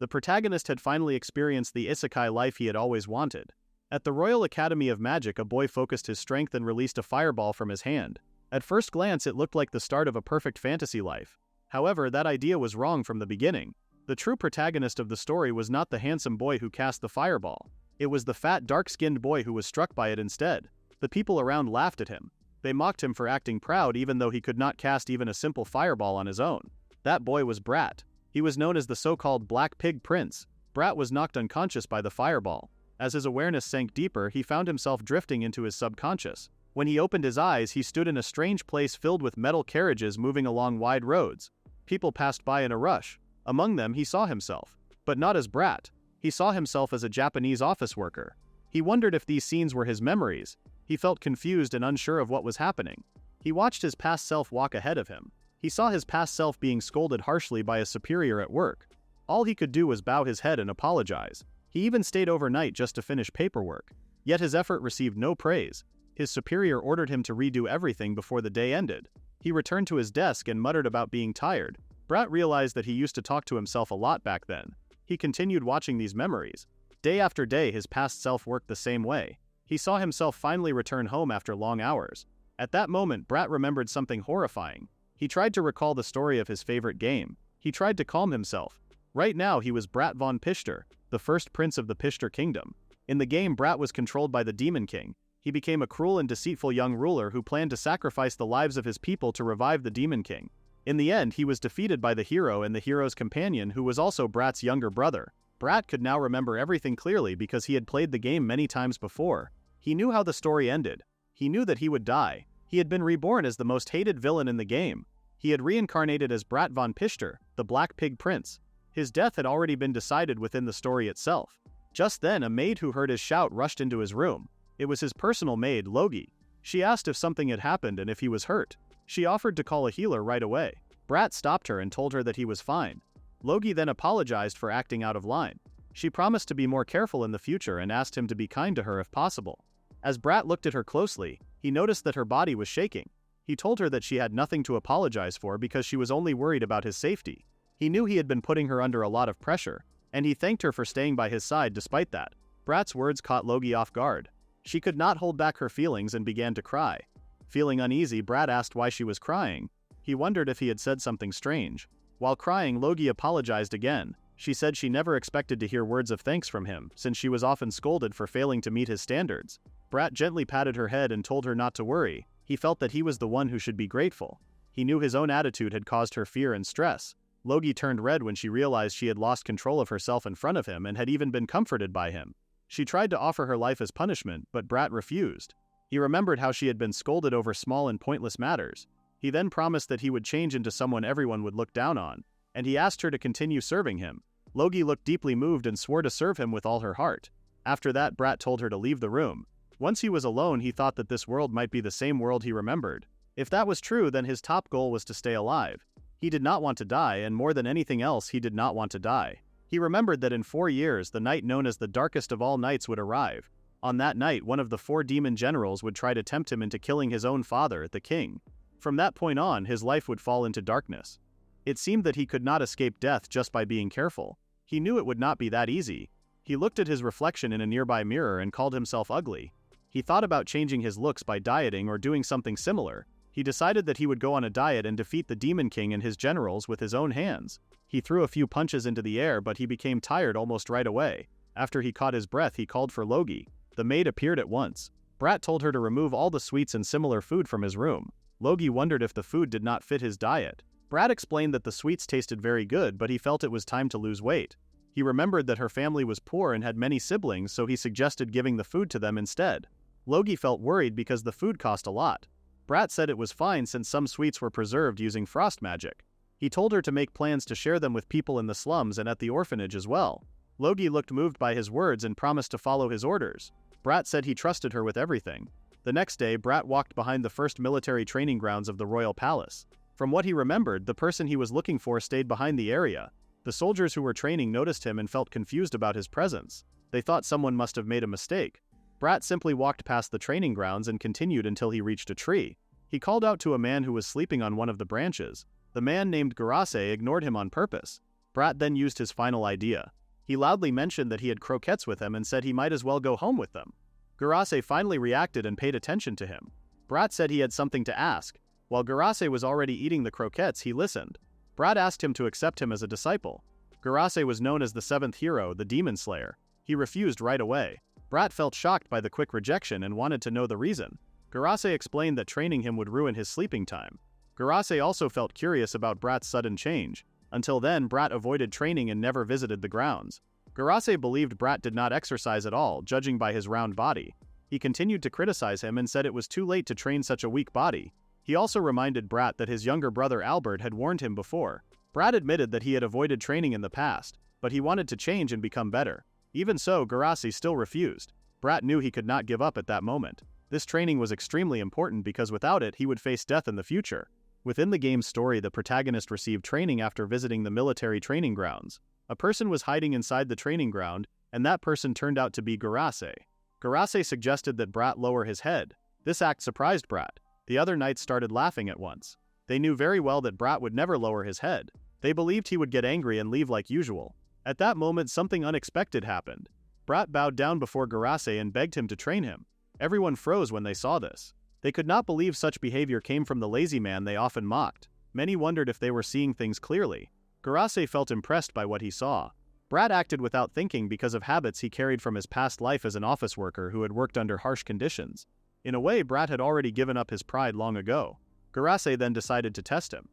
The protagonist had finally experienced the isekai life he had always wanted. At the Royal Academy of Magic, a boy focused his strength and released a fireball from his hand. At first glance, it looked like the start of a perfect fantasy life. However, that idea was wrong from the beginning. The true protagonist of the story was not the handsome boy who cast the fireball. It was the fat, dark-skinned boy who was struck by it instead. The people around laughed at him. They mocked him for acting proud even though he could not cast even a simple fireball on his own. That boy was Bratt. He was known as the so-called Black Pig Prince. Bratt was knocked unconscious by the fireball. As his awareness sank deeper, he found himself drifting into his subconscious. When he opened his eyes, he stood in a strange place filled with metal carriages moving along wide roads. People passed by in a rush. Among them, he saw himself. But not as Bratt. He saw himself as a Japanese office worker. He wondered if these scenes were his memories. He felt confused and unsure of what was happening. He watched his past self walk ahead of him. He saw his past self being scolded harshly by a superior at work. All he could do was bow his head and apologize. He even stayed overnight just to finish paperwork. Yet his effort received no praise. His superior ordered him to redo everything before the day ended. He returned to his desk and muttered about being tired. Bratt realized that he used to talk to himself a lot back then. He continued watching these memories. Day after day, his past self worked the same way. He saw himself finally return home after long hours. At that moment, Bratt remembered something horrifying. He tried to recall the story of his favorite game. He tried to calm himself. Right now, he was Bratt von Pischter, the first prince of the Pischter kingdom. In the game, Bratt was controlled by the Demon King. He became a cruel and deceitful young ruler who planned to sacrifice the lives of his people to revive the Demon King. In the end, he was defeated by the hero and the hero's companion, who was also Bratt's younger brother. Bratt could now remember everything clearly because he had played the game many times before. He knew how the story ended. He knew that he would die. He had been reborn as the most hated villain in the game. He had reincarnated as Bratt von Pischter, the Black Pig Prince. His death had already been decided within the story itself. Just then, a maid who heard his shout rushed into his room. It was his personal maid, Logie. She asked if something had happened and if he was hurt. She offered to call a healer right away. Bratt stopped her and told her that he was fine. Logie then apologized for acting out of line. She promised to be more careful in the future and asked him to be kind to her if possible. As Bratt looked at her closely, he noticed that her body was shaking. He told her that she had nothing to apologize for because she was only worried about his safety. He knew he had been putting her under a lot of pressure, and he thanked her for staying by his side despite that. Bratt's words caught Logie off guard. She could not hold back her feelings and began to cry. Feeling uneasy, Bratt asked why she was crying. He wondered if he had said something strange. While crying, Logie apologized again. She said she never expected to hear words of thanks from him, since she was often scolded for failing to meet his standards. Bratt gently patted her head and told her not to worry. He felt that he was the one who should be grateful. He knew his own attitude had caused her fear and stress. Logie turned red when she realized she had lost control of herself in front of him and had even been comforted by him. She tried to offer her life as punishment, but Bratt refused. He remembered how she had been scolded over small and pointless matters. He then promised that he would change into someone everyone would look down on, and he asked her to continue serving him. Logie looked deeply moved and swore to serve him with all her heart. After that, Bratt told her to leave the room. Once he was alone, he thought that this world might be the same world he remembered. If that was true, then his top goal was to stay alive. He did not want to die, and more than anything else, he did not want to die. He remembered that in 4 years, the night known as the darkest of all nights would arrive. On that night, one of the 4 demon generals would try to tempt him into killing his own father, the king. From that point on, his life would fall into darkness. It seemed that he could not escape death just by being careful. He knew it would not be that easy. He looked at his reflection in a nearby mirror and called himself ugly. He thought about changing his looks by dieting or doing something similar. He decided that he would go on a diet and defeat the Demon King and his generals with his own hands. He threw a few punches into the air, but he became tired almost right away. After he caught his breath, he called for Logie. The maid appeared at once. Bratt told her to remove all the sweets and similar food from his room. Logie wondered if the food did not fit his diet. Bratt explained that the sweets tasted very good, but he felt it was time to lose weight. He remembered that her family was poor and had many siblings, so he suggested giving the food to them instead. Logie felt worried because the food cost a lot. Bratt said it was fine since some sweets were preserved using frost magic. He told her to make plans to share them with people in the slums and at the orphanage as well. Logie looked moved by his words and promised to follow his orders. Bratt said he trusted her with everything. The next day, Bratt walked behind the first military training grounds of the royal palace. From what he remembered, the person he was looking for stayed behind the area. The soldiers who were training noticed him and felt confused about his presence. They thought someone must have made a mistake. Bratt simply walked past the training grounds and continued until he reached a tree. He called out to a man who was sleeping on one of the branches. The man named Garase ignored him on purpose. Bratt then used his final idea. He loudly mentioned that he had croquettes with him and said he might as well go home with them. Garase finally reacted and paid attention to him. Bratt said he had something to ask. While Garase was already eating the croquettes, he listened. Bratt asked him to accept him as a disciple. Garase was known as the seventh hero, the Demon Slayer. He refused right away. Bratt felt shocked by the quick rejection and wanted to know the reason. Garase explained that training him would ruin his sleeping time. Garase also felt curious about Bratt's sudden change. Until then, Bratt avoided training and never visited the grounds. Garase believed Bratt did not exercise at all, judging by his round body. He continued to criticize him and said it was too late to train such a weak body. He also reminded Bratt that his younger brother Albert had warned him before. Bratt admitted that he had avoided training in the past, but he wanted to change and become better. Even so, Garase still refused. Bratt knew he could not give up at that moment. This training was extremely important because without it, he would face death in the future. Within the game's story, the protagonist received training after visiting the military training grounds. A person was hiding inside the training ground, and that person turned out to be Garase. Garase suggested that Bratt lower his head. This act surprised Bratt. The other knights started laughing at once. They knew very well that Bratt would never lower his head. They believed he would get angry and leave like usual. At that moment, something unexpected happened. Bratt bowed down before Garase and begged him to train him. Everyone froze when they saw this. They could not believe such behavior came from the lazy man they often mocked. Many wondered if they were seeing things clearly. Garase felt impressed by what he saw. Bratt acted without thinking because of habits he carried from his past life as an office worker who had worked under harsh conditions. In a way, Bratt had already given up his pride long ago. Garase then decided to test him.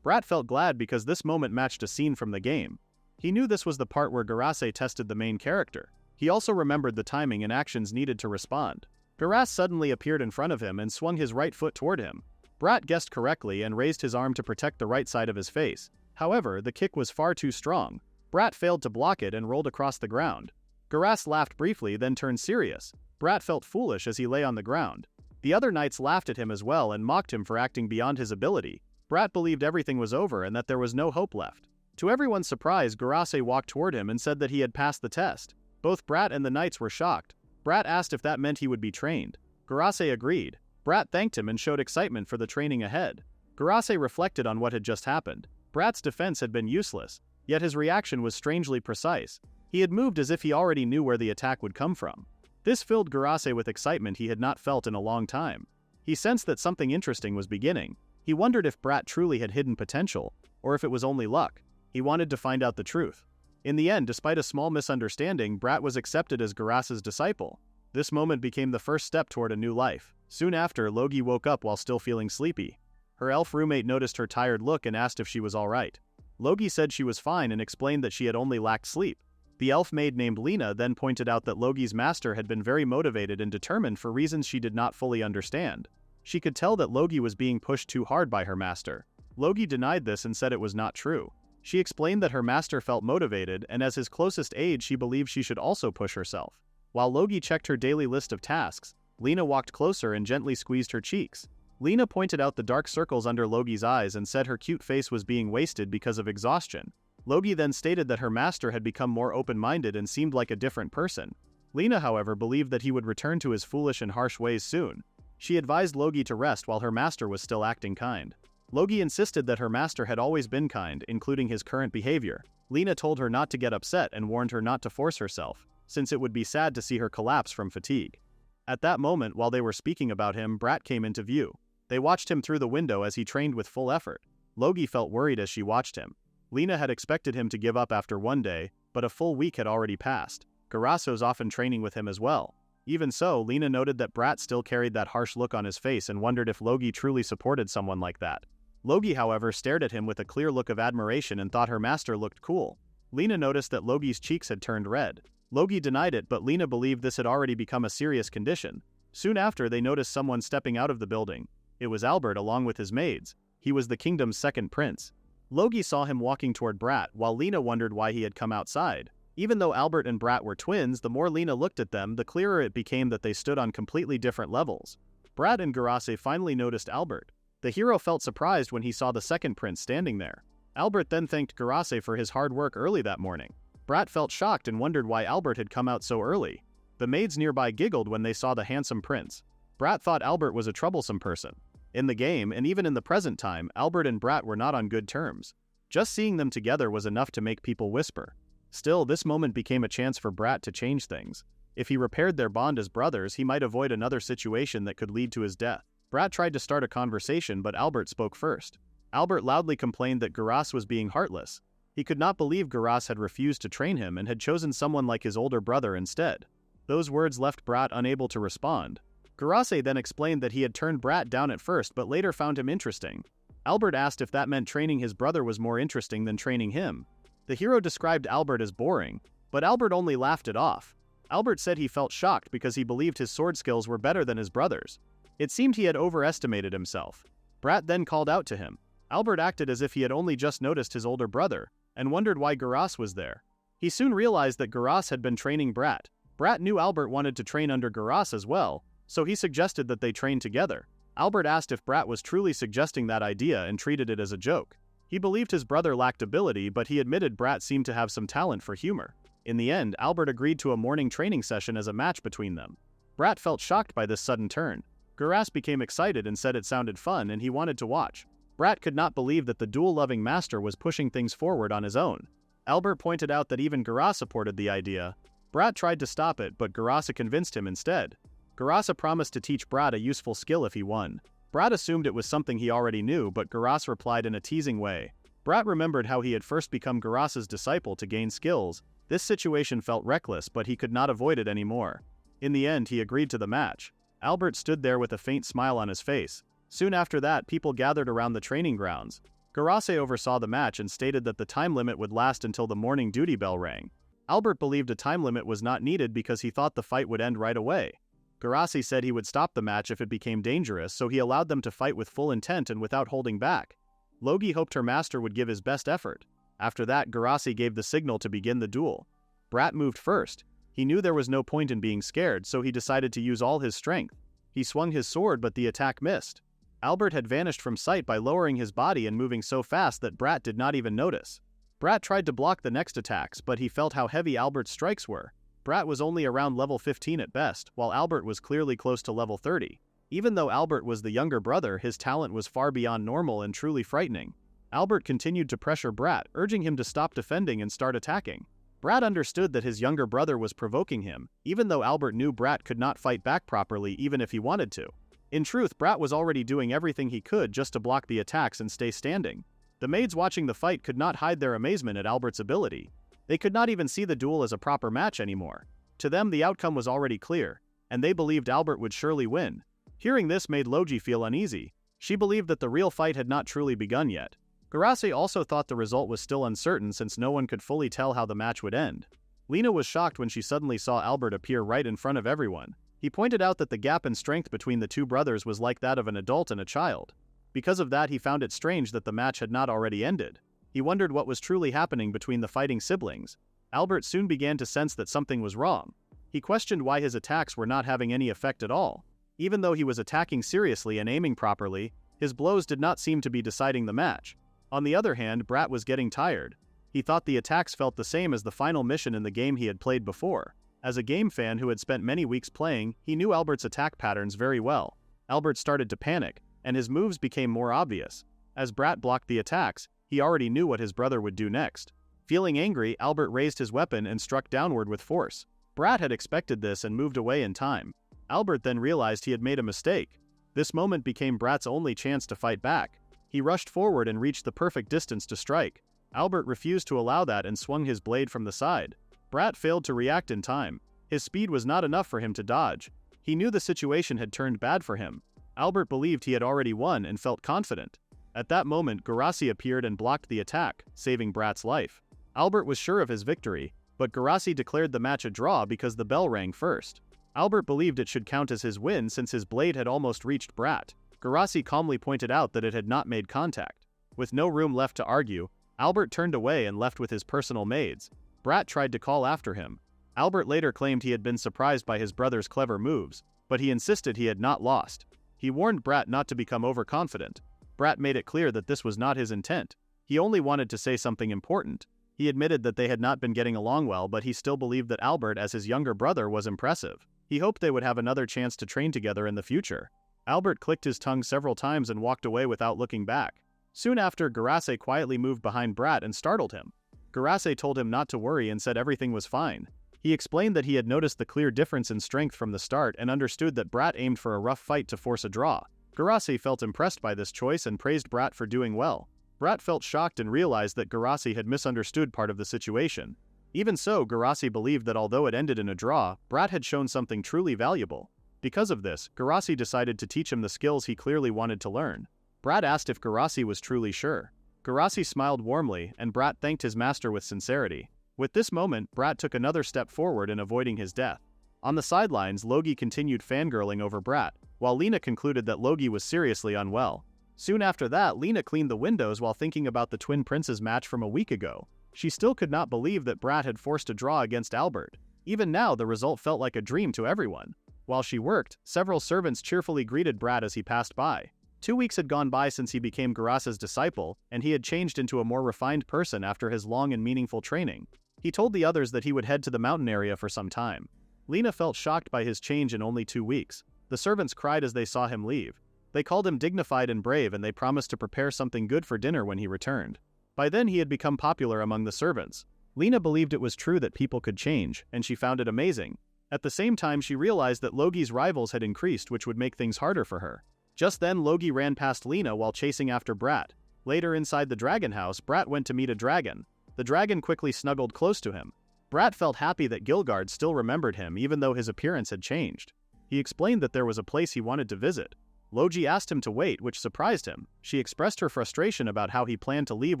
Bratt felt glad because this moment matched a scene from the game. He knew this was the part where Garase tested the main character. He also remembered the timing and actions needed to respond. Garase suddenly appeared in front of him and swung his right foot toward him. Bratt guessed correctly and raised his arm to protect the right side of his face. However, the kick was far too strong. Bratt failed to block it and rolled across the ground. Garase laughed briefly, then turned serious. Bratt felt foolish as he lay on the ground. The other knights laughed at him as well and mocked him for acting beyond his ability. Bratt believed everything was over and that there was no hope left. To everyone's surprise, Garase walked toward him and said that he had passed the test. Both Bratt and the knights were shocked. Bratt asked if that meant he would be trained. Garase agreed. Bratt thanked him and showed excitement for the training ahead. Garase reflected on what had just happened. Bratt's defense had been useless, yet his reaction was strangely precise. He had moved as if he already knew where the attack would come from. This filled Garase with excitement he had not felt in a long time. He sensed that something interesting was beginning. He wondered if Bratt truly had hidden potential, or if it was only luck. He wanted to find out the truth. In the end, despite a small misunderstanding, Bratt was accepted as Garase's disciple. This moment became the first step toward a new life. Soon after, Logie woke up while still feeling sleepy. Her elf roommate noticed her tired look and asked if she was alright. Logie said she was fine and explained that she had only lacked sleep. The elf maid named Lena then pointed out that Logie's master had been very motivated and determined for reasons she did not fully understand. She could tell that Logie was being pushed too hard by her master. Logie denied this and said it was not true. She explained that her master felt motivated, and as his closest aide she believed she should also push herself. While Logie checked her daily list of tasks, Lena walked closer and gently squeezed her cheeks. Lena pointed out the dark circles under Logie's eyes and said her cute face was being wasted because of exhaustion. Logie then stated that her master had become more open-minded and seemed like a different person. Lena, however, believed that he would return to his foolish and harsh ways soon. She advised Logie to rest while her master was still acting kind. Logie insisted that her master had always been kind, including his current behavior. Lena told her not to get upset and warned her not to force herself, since it would be sad to see her collapse from fatigue. At that moment, while they were speaking about him, Bratt came into view. They watched him through the window as he trained with full effort. Logie felt worried as she watched him. Lena had expected him to give up after one day, but a full week had already passed. Garase was often training with him as well. Even so, Lena noted that Bratt still carried that harsh look on his face and wondered if Logie truly supported someone like that. Logie, however, stared at him with a clear look of admiration and thought her master looked cool. Lena noticed that Logie's cheeks had turned red. Logie denied it, but Lena believed this had already become a serious condition. Soon after, they noticed someone stepping out of the building. It was Albert along with his maids. He was the kingdom's second prince. Logie saw him walking toward Bratt, while Lena wondered why he had come outside. Even though Albert and Bratt were twins, the more Lena looked at them, the clearer it became that they stood on completely different levels. Bratt and Garase finally noticed Albert. The hero felt surprised when he saw the second prince standing there. Albert then thanked Garase for his hard work early that morning. Bratt felt shocked and wondered why Albert had come out so early. The maids nearby giggled when they saw the handsome prince. Bratt thought Albert was a troublesome person. In the game, and even in the present time, Albert and Bratt were not on good terms. Just seeing them together was enough to make people whisper. Still, this moment became a chance for Bratt to change things. If he repaired their bond as brothers, he might avoid another situation that could lead to his death. Bratt tried to start a conversation, but Albert spoke first. Albert loudly complained that Garas was being heartless. He could not believe Garas had refused to train him and had chosen someone like his older brother instead. Those words left Bratt unable to respond. Garase then explained that he had turned Bratt down at first but later found him interesting. Albert asked if that meant training his brother was more interesting than training him. The hero described Albert as boring, but Albert only laughed it off. Albert said he felt shocked because he believed his sword skills were better than his brother's. It seemed he had overestimated himself. Bratt then called out to him. Albert acted as if he had only just noticed his older brother, and wondered why Garas was there. He soon realized that Garas had been training Bratt. Bratt knew Albert wanted to train under Garas as well, so he suggested that they train together. Albert asked if Bratt was truly suggesting that idea and treated it as a joke. He believed his brother lacked ability, but he admitted Bratt seemed to have some talent for humor. In the end, Albert agreed to a morning training session as a match between them. Bratt felt shocked by this sudden turn. Garas became excited and said it sounded fun and he wanted to watch. Bratt could not believe that the duel-loving master was pushing things forward on his own. Albert pointed out that even Garas supported the idea. Bratt tried to stop it, but Garasa convinced him instead. Garasa promised to teach Bratt a useful skill if he won. Bratt assumed it was something he already knew, but Garas replied in a teasing way. Bratt remembered how he had first become Garasa's disciple to gain skills. This situation felt reckless, but he could not avoid it anymore. In the end, he agreed to the match. Albert stood there with a faint smile on his face. Soon after that, people gathered around the training grounds. Garase oversaw the match and stated that the time limit would last until the morning duty bell rang. Albert believed a time limit was not needed because he thought the fight would end right away. Garase said he would stop the match if it became dangerous, so he allowed them to fight with full intent and without holding back. Logi hoped her master would give his best effort. After that, Garase gave the signal to begin the duel. Bratt moved first. He knew there was no point in being scared, so he decided to use all his strength. He swung his sword, but the attack missed. Albert had vanished from sight by lowering his body and moving so fast that Bratt did not even notice. Bratt tried to block the next attacks, but he felt how heavy Albert's strikes were. Bratt was only around level 15 at best, while Albert was clearly close to level 30. Even though Albert was the younger brother, his talent was far beyond normal and truly frightening. Albert continued to pressure Bratt, urging him to stop defending and start attacking. Bratt understood that his younger brother was provoking him, even though Albert knew Bratt could not fight back properly even if he wanted to. In truth, Bratt was already doing everything he could just to block the attacks and stay standing. The maids watching the fight could not hide their amazement at Albert's ability. They could not even see the duel as a proper match anymore. To them, the outcome was already clear, and they believed Albert would surely win. Hearing this made Logi feel uneasy. She believed that the real fight had not truly begun yet. Garase also thought the result was still uncertain since no one could fully tell how the match would end. Lena was shocked when she suddenly saw Albert appear right in front of everyone. He pointed out that the gap in strength between the two brothers was like that of an adult and a child. Because of that, he found it strange that the match had not already ended. He wondered what was truly happening between the fighting siblings. Albert soon began to sense that something was wrong. He questioned why his attacks were not having any effect at all. Even though he was attacking seriously and aiming properly, his blows did not seem to be deciding the match. On the other hand, Bratt was getting tired. He thought the attacks felt the same as the final mission in the game he had played before. As a game fan who had spent many weeks playing, he knew Albert's attack patterns very well. Albert started to panic, and his moves became more obvious. As Bratt blocked the attacks, he already knew what his brother would do next. Feeling angry, Albert raised his weapon and struck downward with force. Bratt had expected this and moved away in time. Albert then realized he had made a mistake. This moment became Bratt's only chance to fight back. He rushed forward and reached the perfect distance to strike. Albert refused to allow that and swung his blade from the side. Bratt failed to react in time. His speed was not enough for him to dodge. He knew the situation had turned bad for him. Albert believed he had already won and felt confident. At that moment, Garasi appeared and blocked the attack, saving Bratt's life. Albert was sure of his victory, but Garasi declared the match a draw because the bell rang first. Albert believed it should count as his win since his blade had almost reached Bratt. Garasi calmly pointed out that it had not made contact. With no room left to argue, Albert turned away and left with his personal maids. Bratt tried to call after him. Albert later claimed he had been surprised by his brother's clever moves, but he insisted he had not lost. He warned Bratt not to become overconfident. Bratt made it clear that this was not his intent. He only wanted to say something important. He admitted that they had not been getting along well, but he still believed that Albert, as his younger brother, was impressive. He hoped they would have another chance to train together in the future. Albert clicked his tongue several times and walked away without looking back. Soon after, Garase quietly moved behind Bratt and startled him. Garase told him not to worry and said everything was fine. He explained that he had noticed the clear difference in strength from the start and understood that Bratt aimed for a rough fight to force a draw. Garase felt impressed by this choice and praised Bratt for doing well. Bratt felt shocked and realized that Garase had misunderstood part of the situation. Even so, Garase believed that although it ended in a draw, Bratt had shown something truly valuable. Because of this, Garase decided to teach him the skills he clearly wanted to learn. Bratt asked if Garase was truly sure. Garase smiled warmly, and Bratt thanked his master with sincerity. With this moment, Bratt took another step forward in avoiding his death. On the sidelines, Logie continued fangirling over Bratt, while Lena concluded that Logie was seriously unwell. Soon after that, Lena cleaned the windows while thinking about the twin princes match from a week ago. She still could not believe that Bratt had forced a draw against Albert. Even now, the result felt like a dream to everyone. While she worked, several servants cheerfully greeted Bratt as he passed by. 2 weeks had gone by since he became Garase's disciple, and he had changed into a more refined person after his long and meaningful training. He told the others that he would head to the mountain area for some time. Lena felt shocked by his change in only 2 weeks. The servants cried as they saw him leave. They called him dignified and brave, and they promised to prepare something good for dinner when he returned. By then he had become popular among the servants. Lena believed it was true that people could change, and she found it amazing. At the same time, she realized that Logie's rivals had increased, which would make things harder for her. Just then, Logie ran past Lena while chasing after Bratt. Later, inside the dragon house, Bratt went to meet a dragon. The dragon quickly snuggled close to him. Bratt felt happy that Gilgard still remembered him even though his appearance had changed. He explained that there was a place he wanted to visit. Logie asked him to wait, which surprised him. She expressed her frustration about how he planned to leave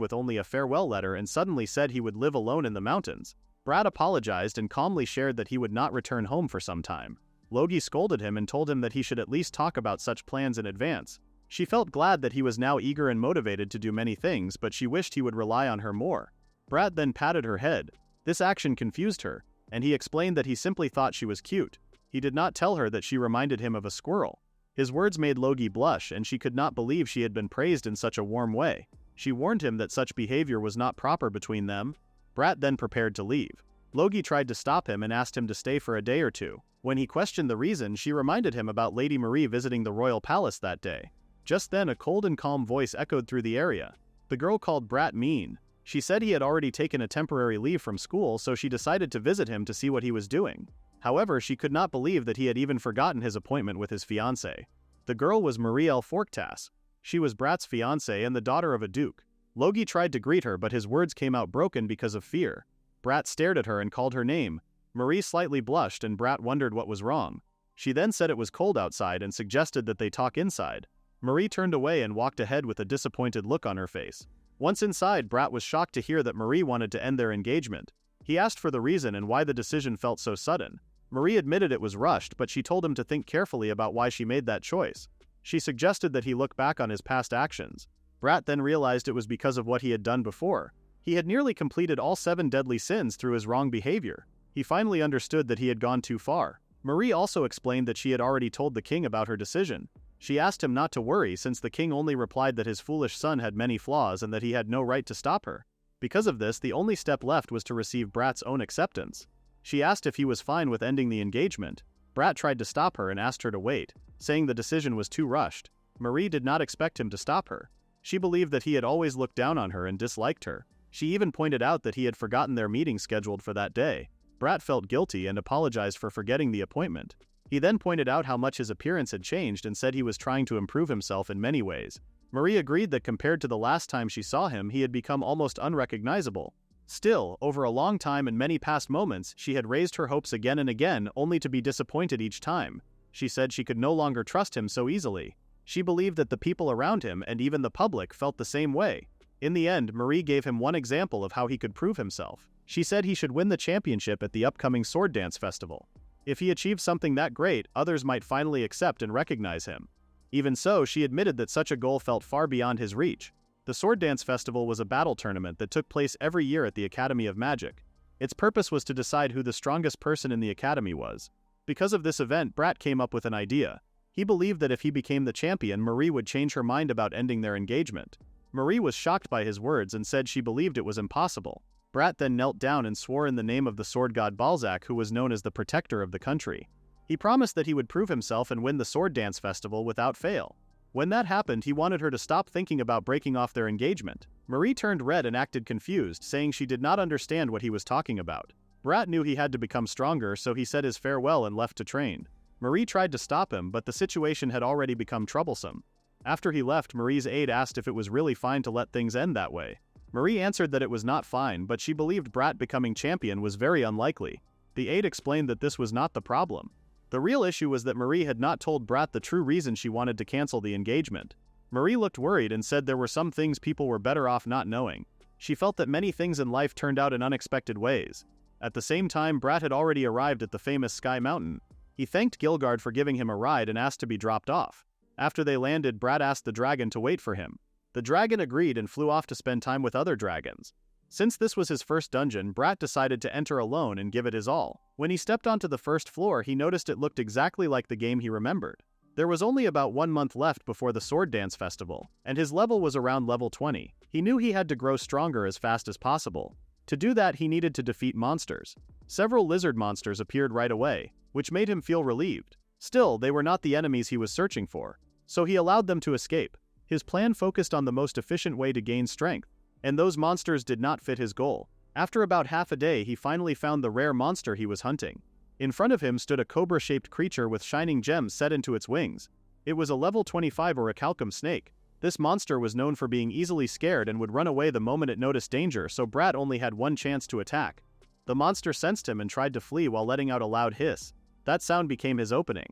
with only a farewell letter and suddenly said he would live alone in the mountains. Bratt apologized and calmly shared that he would not return home for some time. Logie scolded him and told him that he should at least talk about such plans in advance. She felt glad that he was now eager and motivated to do many things, but she wished he would rely on her more. Bratt then patted her head. This action confused her, and he explained that he simply thought she was cute. He did not tell her that she reminded him of a squirrel. His words made Logie blush, and she could not believe she had been praised in such a warm way. She warned him that such behavior was not proper between them. Bratt then prepared to leave. Logie tried to stop him and asked him to stay for a day or two. When he questioned the reason, she reminded him about Lady Marie visiting the royal palace that day. Just then, a cold and calm voice echoed through the area. The girl called Bratt mean. She said he had already taken a temporary leave from school, so she decided to visit him to see what he was doing. However, she could not believe that he had even forgotten his appointment with his fiancée. The girl was Marielle Forktas. She was Bratt's fiancée and the daughter of a duke. Logie tried to greet her, but his words came out broken because of fear. Bratt stared at her and called her name. Marie slightly blushed, and Bratt wondered what was wrong. She then said it was cold outside and suggested that they talk inside. Marie turned away and walked ahead with a disappointed look on her face. Once inside, Bratt was shocked to hear that Marie wanted to end their engagement. He asked for the reason and why the decision felt so sudden. Marie admitted it was rushed, but she told him to think carefully about why she made that choice. She suggested that he look back on his past actions. Bratt then realized it was because of what he had done before. He had nearly completed all 7 deadly sins through his wrong behavior. He finally understood that he had gone too far. Marie also explained that she had already told the king about her decision. She asked him not to worry since the king only replied that his foolish son had many flaws and that he had no right to stop her. Because of this, the only step left was to receive Bratt's own acceptance. She asked if he was fine with ending the engagement. Bratt tried to stop her and asked her to wait, saying the decision was too rushed. Marie did not expect him to stop her. She believed that he had always looked down on her and disliked her. She even pointed out that he had forgotten their meeting scheduled for that day. Bratt felt guilty and apologized for forgetting the appointment. He then pointed out how much his appearance had changed and said he was trying to improve himself in many ways. Marie agreed that compared to the last time she saw him, he had become almost unrecognizable. Still, over a long time and many past moments, she had raised her hopes again and again, only to be disappointed each time. She said she could no longer trust him so easily. She believed that the people around him and even the public felt the same way. In the end, Marie gave him one example of how he could prove himself. She said he should win the championship at the upcoming sword dance festival. If he achieved something that great, others might finally accept and recognize him. Even so, she admitted that such a goal felt far beyond his reach. The Sword Dance Festival was a battle tournament that took place every year at the Academy of Magic. Its purpose was to decide who the strongest person in the Academy was. Because of this event, Bratt came up with an idea. He believed that if he became the champion, Marie would change her mind about ending their engagement. Marie was shocked by his words and said she believed it was impossible. Bratt then knelt down and swore in the name of the sword god Balzac, who was known as the protector of the country. He promised that he would prove himself and win the Sword Dance Festival without fail. When that happened, he wanted her to stop thinking about breaking off their engagement. Marie turned red and acted confused, saying she did not understand what he was talking about. Bratt knew he had to become stronger, so he said his farewell and left to train. Marie tried to stop him, but the situation had already become troublesome. After he left, Marie's aide asked if it was really fine to let things end that way. Marie answered that it was not fine, but she believed Bratt becoming champion was very unlikely. The aide explained that this was not the problem. The real issue was that Marie had not told Bratt the true reason she wanted to cancel the engagement. Marie looked worried and said there were some things people were better off not knowing. She felt that many things in life turned out in unexpected ways. At the same time, Bratt had already arrived at the famous Sky Mountain. He thanked Gilgard for giving him a ride and asked to be dropped off. After they landed, Bratt asked the dragon to wait for him. The dragon agreed and flew off to spend time with other dragons. Since this was his first dungeon, Bratt decided to enter alone and give it his all. When he stepped onto the first floor, he noticed it looked exactly like the game he remembered. There was only about 1 month left before the Sword Dance Festival, and his level was around level 20. He knew he had to grow stronger as fast as possible. To do that, he needed to defeat monsters. Several lizard monsters appeared right away, which made him feel relieved. Still, they were not the enemies he was searching for, so he allowed them to escape. His plan focused on the most efficient way to gain strength, and those monsters did not fit his goal. After about half a day, he finally found the rare monster he was hunting. In front of him stood a cobra-shaped creature with shining gems set into its wings. It was a level 25 orichalcum snake. This monster was known for being easily scared and would run away the moment it noticed danger, so Bratt only had one chance to attack. The monster sensed him and tried to flee while letting out a loud hiss. That sound became his opening.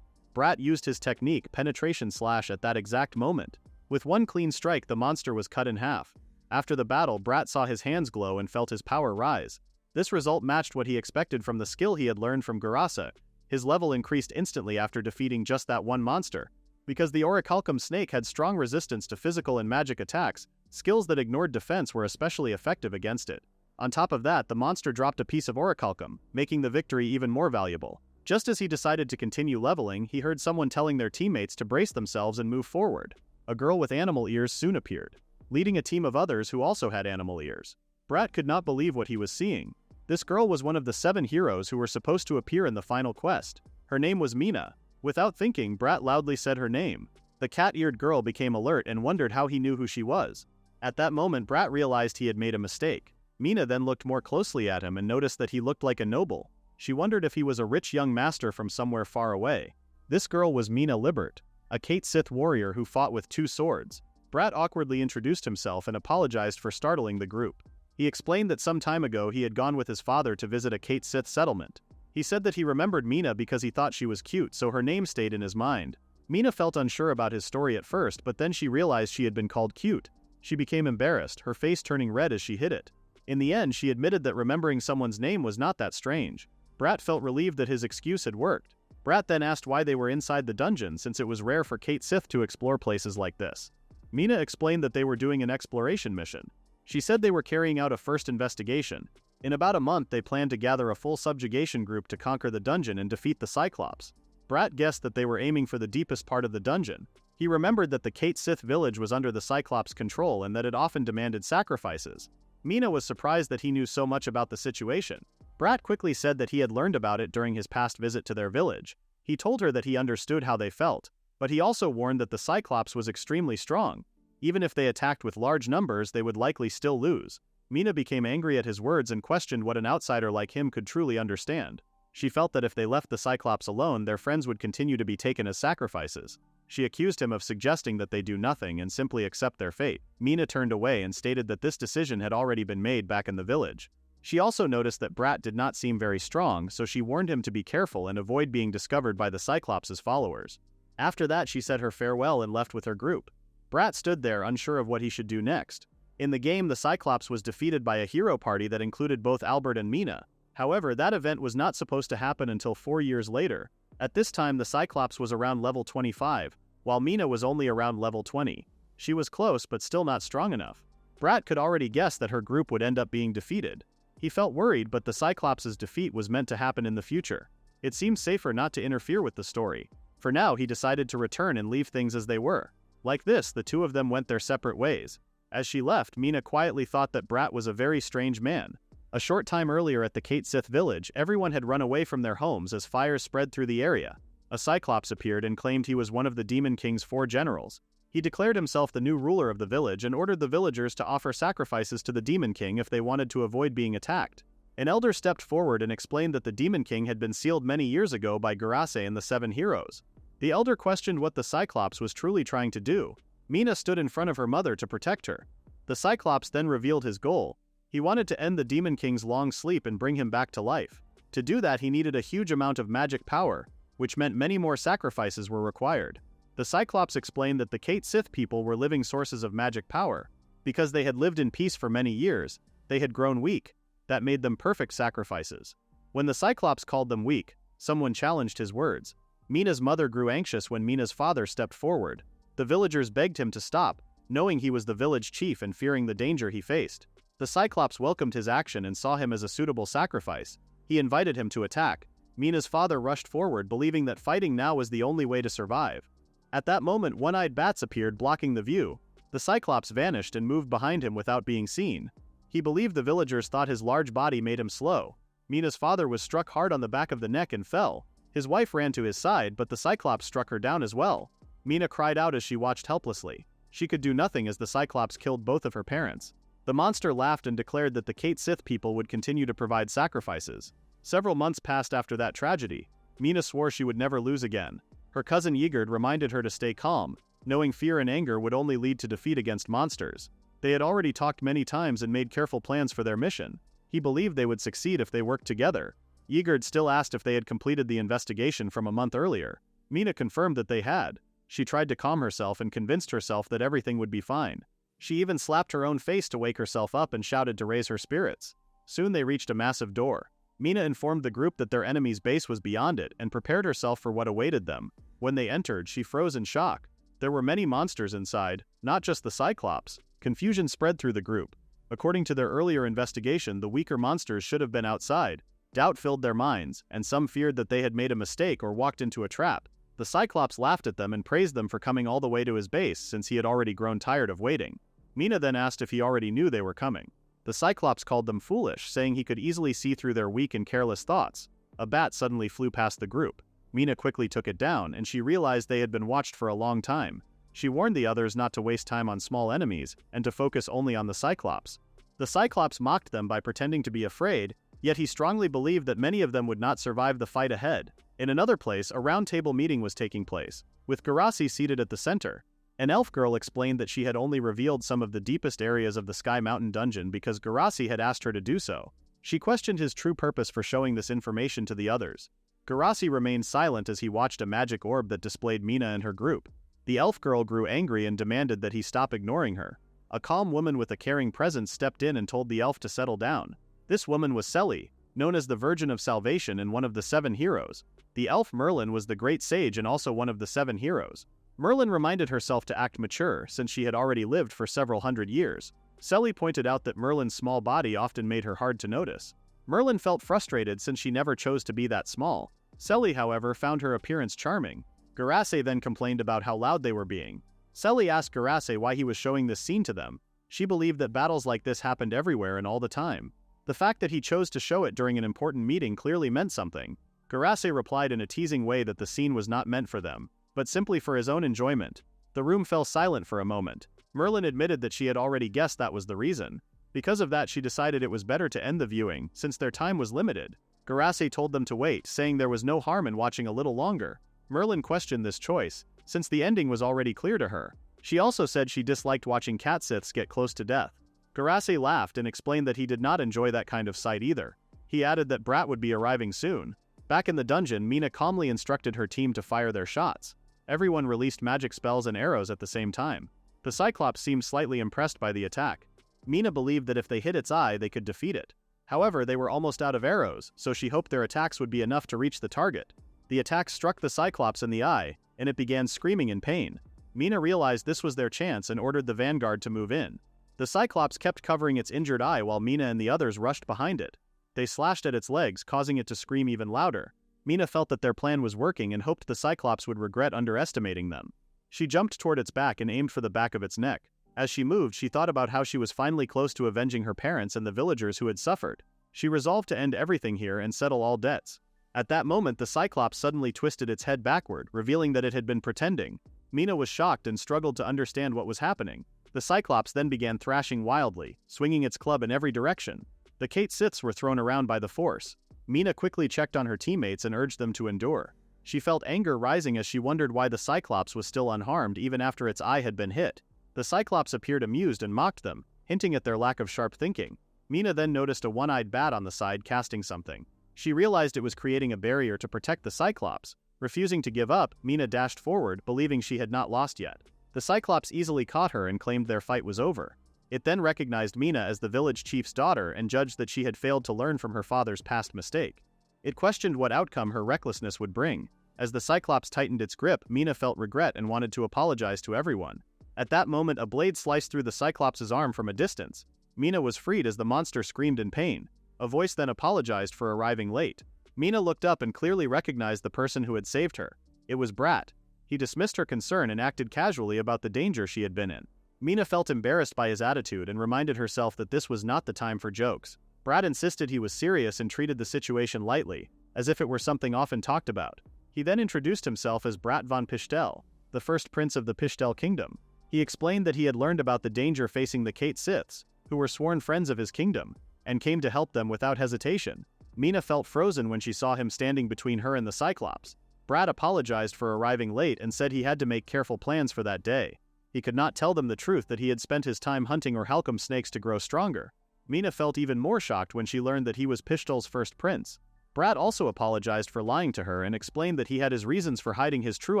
Bratt used his technique, penetration slash, at that exact moment. With one clean strike, the monster was cut in half. After the battle, Bratt saw his hands glow and felt his power rise. This result matched what he expected from the skill he had learned from Gurasa. His level increased instantly after defeating just that one monster. Because the orichalcum snake had strong resistance to physical and magic attacks, skills that ignored defense were especially effective against it. On top of that, the monster dropped a piece of orichalcum, making the victory even more valuable. Just as he decided to continue leveling, he heard someone telling their teammates to brace themselves and move forward. A girl with animal ears soon appeared, leading a team of others who also had animal ears. Bratt could not believe what he was seeing. This girl was one of the 7 heroes who were supposed to appear in the final quest. Her name was Mina. Without thinking, Bratt loudly said her name. The cat-eared girl became alert and wondered how he knew who she was. At that moment, Bratt realized he had made a mistake. Mina then looked more closely at him and noticed that he looked like a noble. She wondered if he was a rich young master from somewhere far away. This girl was Mina Libert, a Kate Sith warrior who fought with 2 swords. Bratt awkwardly introduced himself and apologized for startling the group. He explained that some time ago he had gone with his father to visit a Kate Sith settlement. He said that he remembered Mina because he thought she was cute, so her name stayed in his mind. Mina felt unsure about his story at first, but then she realized she had been called cute. She became embarrassed, her face turning red as she hid it. In the end, she admitted that remembering someone's name was not that strange. Bratt felt relieved that his excuse had worked. Bratt then asked why they were inside the dungeon, since it was rare for Kate Sith to explore places like this. Mina explained that they were doing an exploration mission. She said they were carrying out a first investigation. In about a month, they planned to gather a full subjugation group to conquer the dungeon and defeat the Cyclops. Bratt guessed that they were aiming for the deepest part of the dungeon. He remembered that the Kate Sith village was under the Cyclops' control and that it often demanded sacrifices. Mina was surprised that he knew so much about the situation. Bratt quickly said that he had learned about it during his past visit to their village. He told her that he understood how they felt, but he also warned that the Cyclops was extremely strong. Even if they attacked with large numbers, they would likely still lose. Mina became angry at his words and questioned what an outsider like him could truly understand. She felt that if they left the Cyclops alone, their friends would continue to be taken as sacrifices. She accused him of suggesting that they do nothing and simply accept their fate. Mina turned away and stated that this decision had already been made back in the village. She also noticed that Bratt did not seem very strong, so she warned him to be careful and avoid being discovered by the Cyclops' followers. After that, she said her farewell and left with her group. Bratt stood there, unsure of what he should do next. In the game, the Cyclops was defeated by a hero party that included both Albert and Mina. However, that event was not supposed to happen until 4 years later. At this time, the Cyclops was around level 25, while Mina was only around level 20. She was close, but still not strong enough. Bratt could already guess that her group would end up being defeated. He felt worried, but the Cyclops' defeat was meant to happen in the future. It seemed safer not to interfere with the story. For now, he decided to return and leave things as they were. Like this, the two of them went their separate ways. As she left, Mina quietly thought that Bratt was a very strange man. A short time earlier at the Kate Sith village, everyone had run away from their homes as fires spread through the area. A Cyclops appeared and claimed he was one of the Demon King's 4 generals. He declared himself the new ruler of the village and ordered the villagers to offer sacrifices to the Demon King if they wanted to avoid being attacked. An elder stepped forward and explained that the Demon King had been sealed many years ago by Garase and the 7 heroes. The elder questioned what the Cyclops was truly trying to do. Mina stood in front of her mother to protect her. The Cyclops then revealed his goal. He wanted to end the Demon King's long sleep and bring him back to life. To do that, he needed a huge amount of magic power, which meant many more sacrifices were required. The Cyclops explained that the Kate Sith people were living sources of magic power. Because they had lived in peace for many years, they had grown weak. That made them perfect sacrifices. When the Cyclops called them weak, someone challenged his words. Mina's mother grew anxious when Mina's father stepped forward. The villagers begged him to stop, knowing he was the village chief and fearing the danger he faced. The Cyclops welcomed his action and saw him as a suitable sacrifice. He invited him to attack. Mina's father rushed forward, believing that fighting now was the only way to survive. At that moment, one-eyed bats appeared, blocking the view. The Cyclops vanished and moved behind him without being seen. He believed the villagers thought his large body made him slow. Mina's father was struck hard on the back of the neck and fell. His wife ran to his side, but the Cyclops struck her down as well. Mina cried out as she watched helplessly. She could do nothing as the Cyclops killed both of her parents. The monster laughed and declared that the Kate Sith people would continue to provide sacrifices. Several months passed after that tragedy. Mina swore she would never lose again. Her cousin Ygritte reminded her to stay calm, knowing fear and anger would only lead to defeat against monsters. They had already talked many times and made careful plans for their mission. He believed they would succeed if they worked together. Ygritte still asked if they had completed the investigation from a month earlier. Mina confirmed that they had. She tried to calm herself and convinced herself that everything would be fine. She even slapped her own face to wake herself up and shouted to raise her spirits. Soon they reached a massive door. Mina informed the group that their enemy's base was beyond it and prepared herself for what awaited them. When they entered, she froze in shock. There were many monsters inside, not just the Cyclops. Confusion spread through the group. According to their earlier investigation, the weaker monsters should have been outside. Doubt filled their minds, and some feared that they had made a mistake or walked into a trap. The Cyclops laughed at them and praised them for coming all the way to his base since he had already grown tired of waiting. Mina then asked if he already knew they were coming. The Cyclops called them foolish, saying he could easily see through their weak and careless thoughts. A bat suddenly flew past the group. Mina quickly took it down, and she realized they had been watched for a long time. She warned the others not to waste time on small enemies, and to focus only on the Cyclops. The Cyclops mocked them by pretending to be afraid, yet he strongly believed that many of them would not survive the fight ahead. In another place, a round-table meeting was taking place, with Garase seated at the center. An elf girl explained that she had only revealed some of the deepest areas of the Sky Mountain dungeon because Garase had asked her to do so. She questioned his true purpose for showing this information to the others. Garase remained silent as he watched a magic orb that displayed Mina and her group. The elf girl grew angry and demanded that he stop ignoring her. A calm woman with a caring presence stepped in and told the elf to settle down. This woman was Selly, known as the Virgin of Salvation and one of the 7 heroes. The elf Merlin was the great sage and also one of the 7 heroes. Merlin reminded herself to act mature since she had already lived for several hundred years. Selly pointed out that Merlin's small body often made her hard to notice. Merlin felt frustrated since she never chose to be that small. Selly, however, found her appearance charming. Garase then complained about how loud they were being. Selly asked Garase why he was showing this scene to them. She believed that battles like this happened everywhere and all the time. The fact that he chose to show it during an important meeting clearly meant something. Garase replied in a teasing way that the scene was not meant for them, but simply for his own enjoyment. The room fell silent for a moment. Merlin admitted that she had already guessed that was the reason. Because of that, she decided it was better to end the viewing, since their time was limited. Garase told them to wait, saying there was no harm in watching a little longer. Merlin questioned this choice, since the ending was already clear to her. She also said she disliked watching cat Siths get close to death. Garase laughed and explained that he did not enjoy that kind of sight either. He added that Bratt would be arriving soon. Back in the dungeon, Mina calmly instructed her team to fire their shots. Everyone released magic spells and arrows at the same time. The Cyclops seemed slightly impressed by the attack. Mina believed that if they hit its eye, they could defeat it. However, they were almost out of arrows, so she hoped their attacks would be enough to reach the target. The attack struck the Cyclops in the eye, and it began screaming in pain. Mina realized this was their chance and ordered the vanguard to move in. The Cyclops kept covering its injured eye while Mina and the others rushed behind it. They slashed at its legs, causing it to scream even louder. Mina felt that their plan was working and hoped the Cyclops would regret underestimating them. She jumped toward its back and aimed for the back of its neck. As she moved, she thought about how she was finally close to avenging her parents and the villagers who had suffered. She resolved to end everything here and settle all debts. At that moment, the Cyclops suddenly twisted its head backward, revealing that it had been pretending. Mina was shocked and struggled to understand what was happening. The Cyclops then began thrashing wildly, swinging its club in every direction. The Kate Siths were thrown around by the force. Mina quickly checked on her teammates and urged them to endure. She felt anger rising as she wondered why the Cyclops was still unharmed even after its eye had been hit. The Cyclops appeared amused and mocked them, hinting at their lack of sharp thinking. Mina then noticed a one-eyed bat on the side casting something. She realized it was creating a barrier to protect the Cyclops. Refusing to give up, Mina dashed forward, believing she had not lost yet. The Cyclops easily caught her and claimed their fight was over. It then recognized Mina as the village chief's daughter and judged that she had failed to learn from her father's past mistake. It questioned what outcome her recklessness would bring. As the Cyclops tightened its grip, Mina felt regret and wanted to apologize to everyone. At that moment, a blade sliced through the Cyclops' arm from a distance. Mina was freed as the monster screamed in pain. A voice then apologized for arriving late. Mina looked up and clearly recognized the person who had saved her. It was Bratt. He dismissed her concern and acted casually about the danger she had been in. Mina felt embarrassed by his attitude and reminded herself that this was not the time for jokes. Bratt insisted he was serious and treated the situation lightly, as if it were something often talked about. He then introduced himself as Bratt von Pichtel, the first prince of the Pichtel kingdom. He explained that he had learned about the danger facing the Kate Siths, who were sworn friends of his kingdom, and came to help them without hesitation. Mina felt frozen when she saw him standing between her and the Cyclops. Bratt apologized for arriving late and said he had to make careful plans for that day. He could not tell them the truth that he had spent his time hunting Orhalcum snakes to grow stronger. Mina felt even more shocked when she learned that he was Pichtel's first prince. Bratt also apologized for lying to her and explained that he had his reasons for hiding his true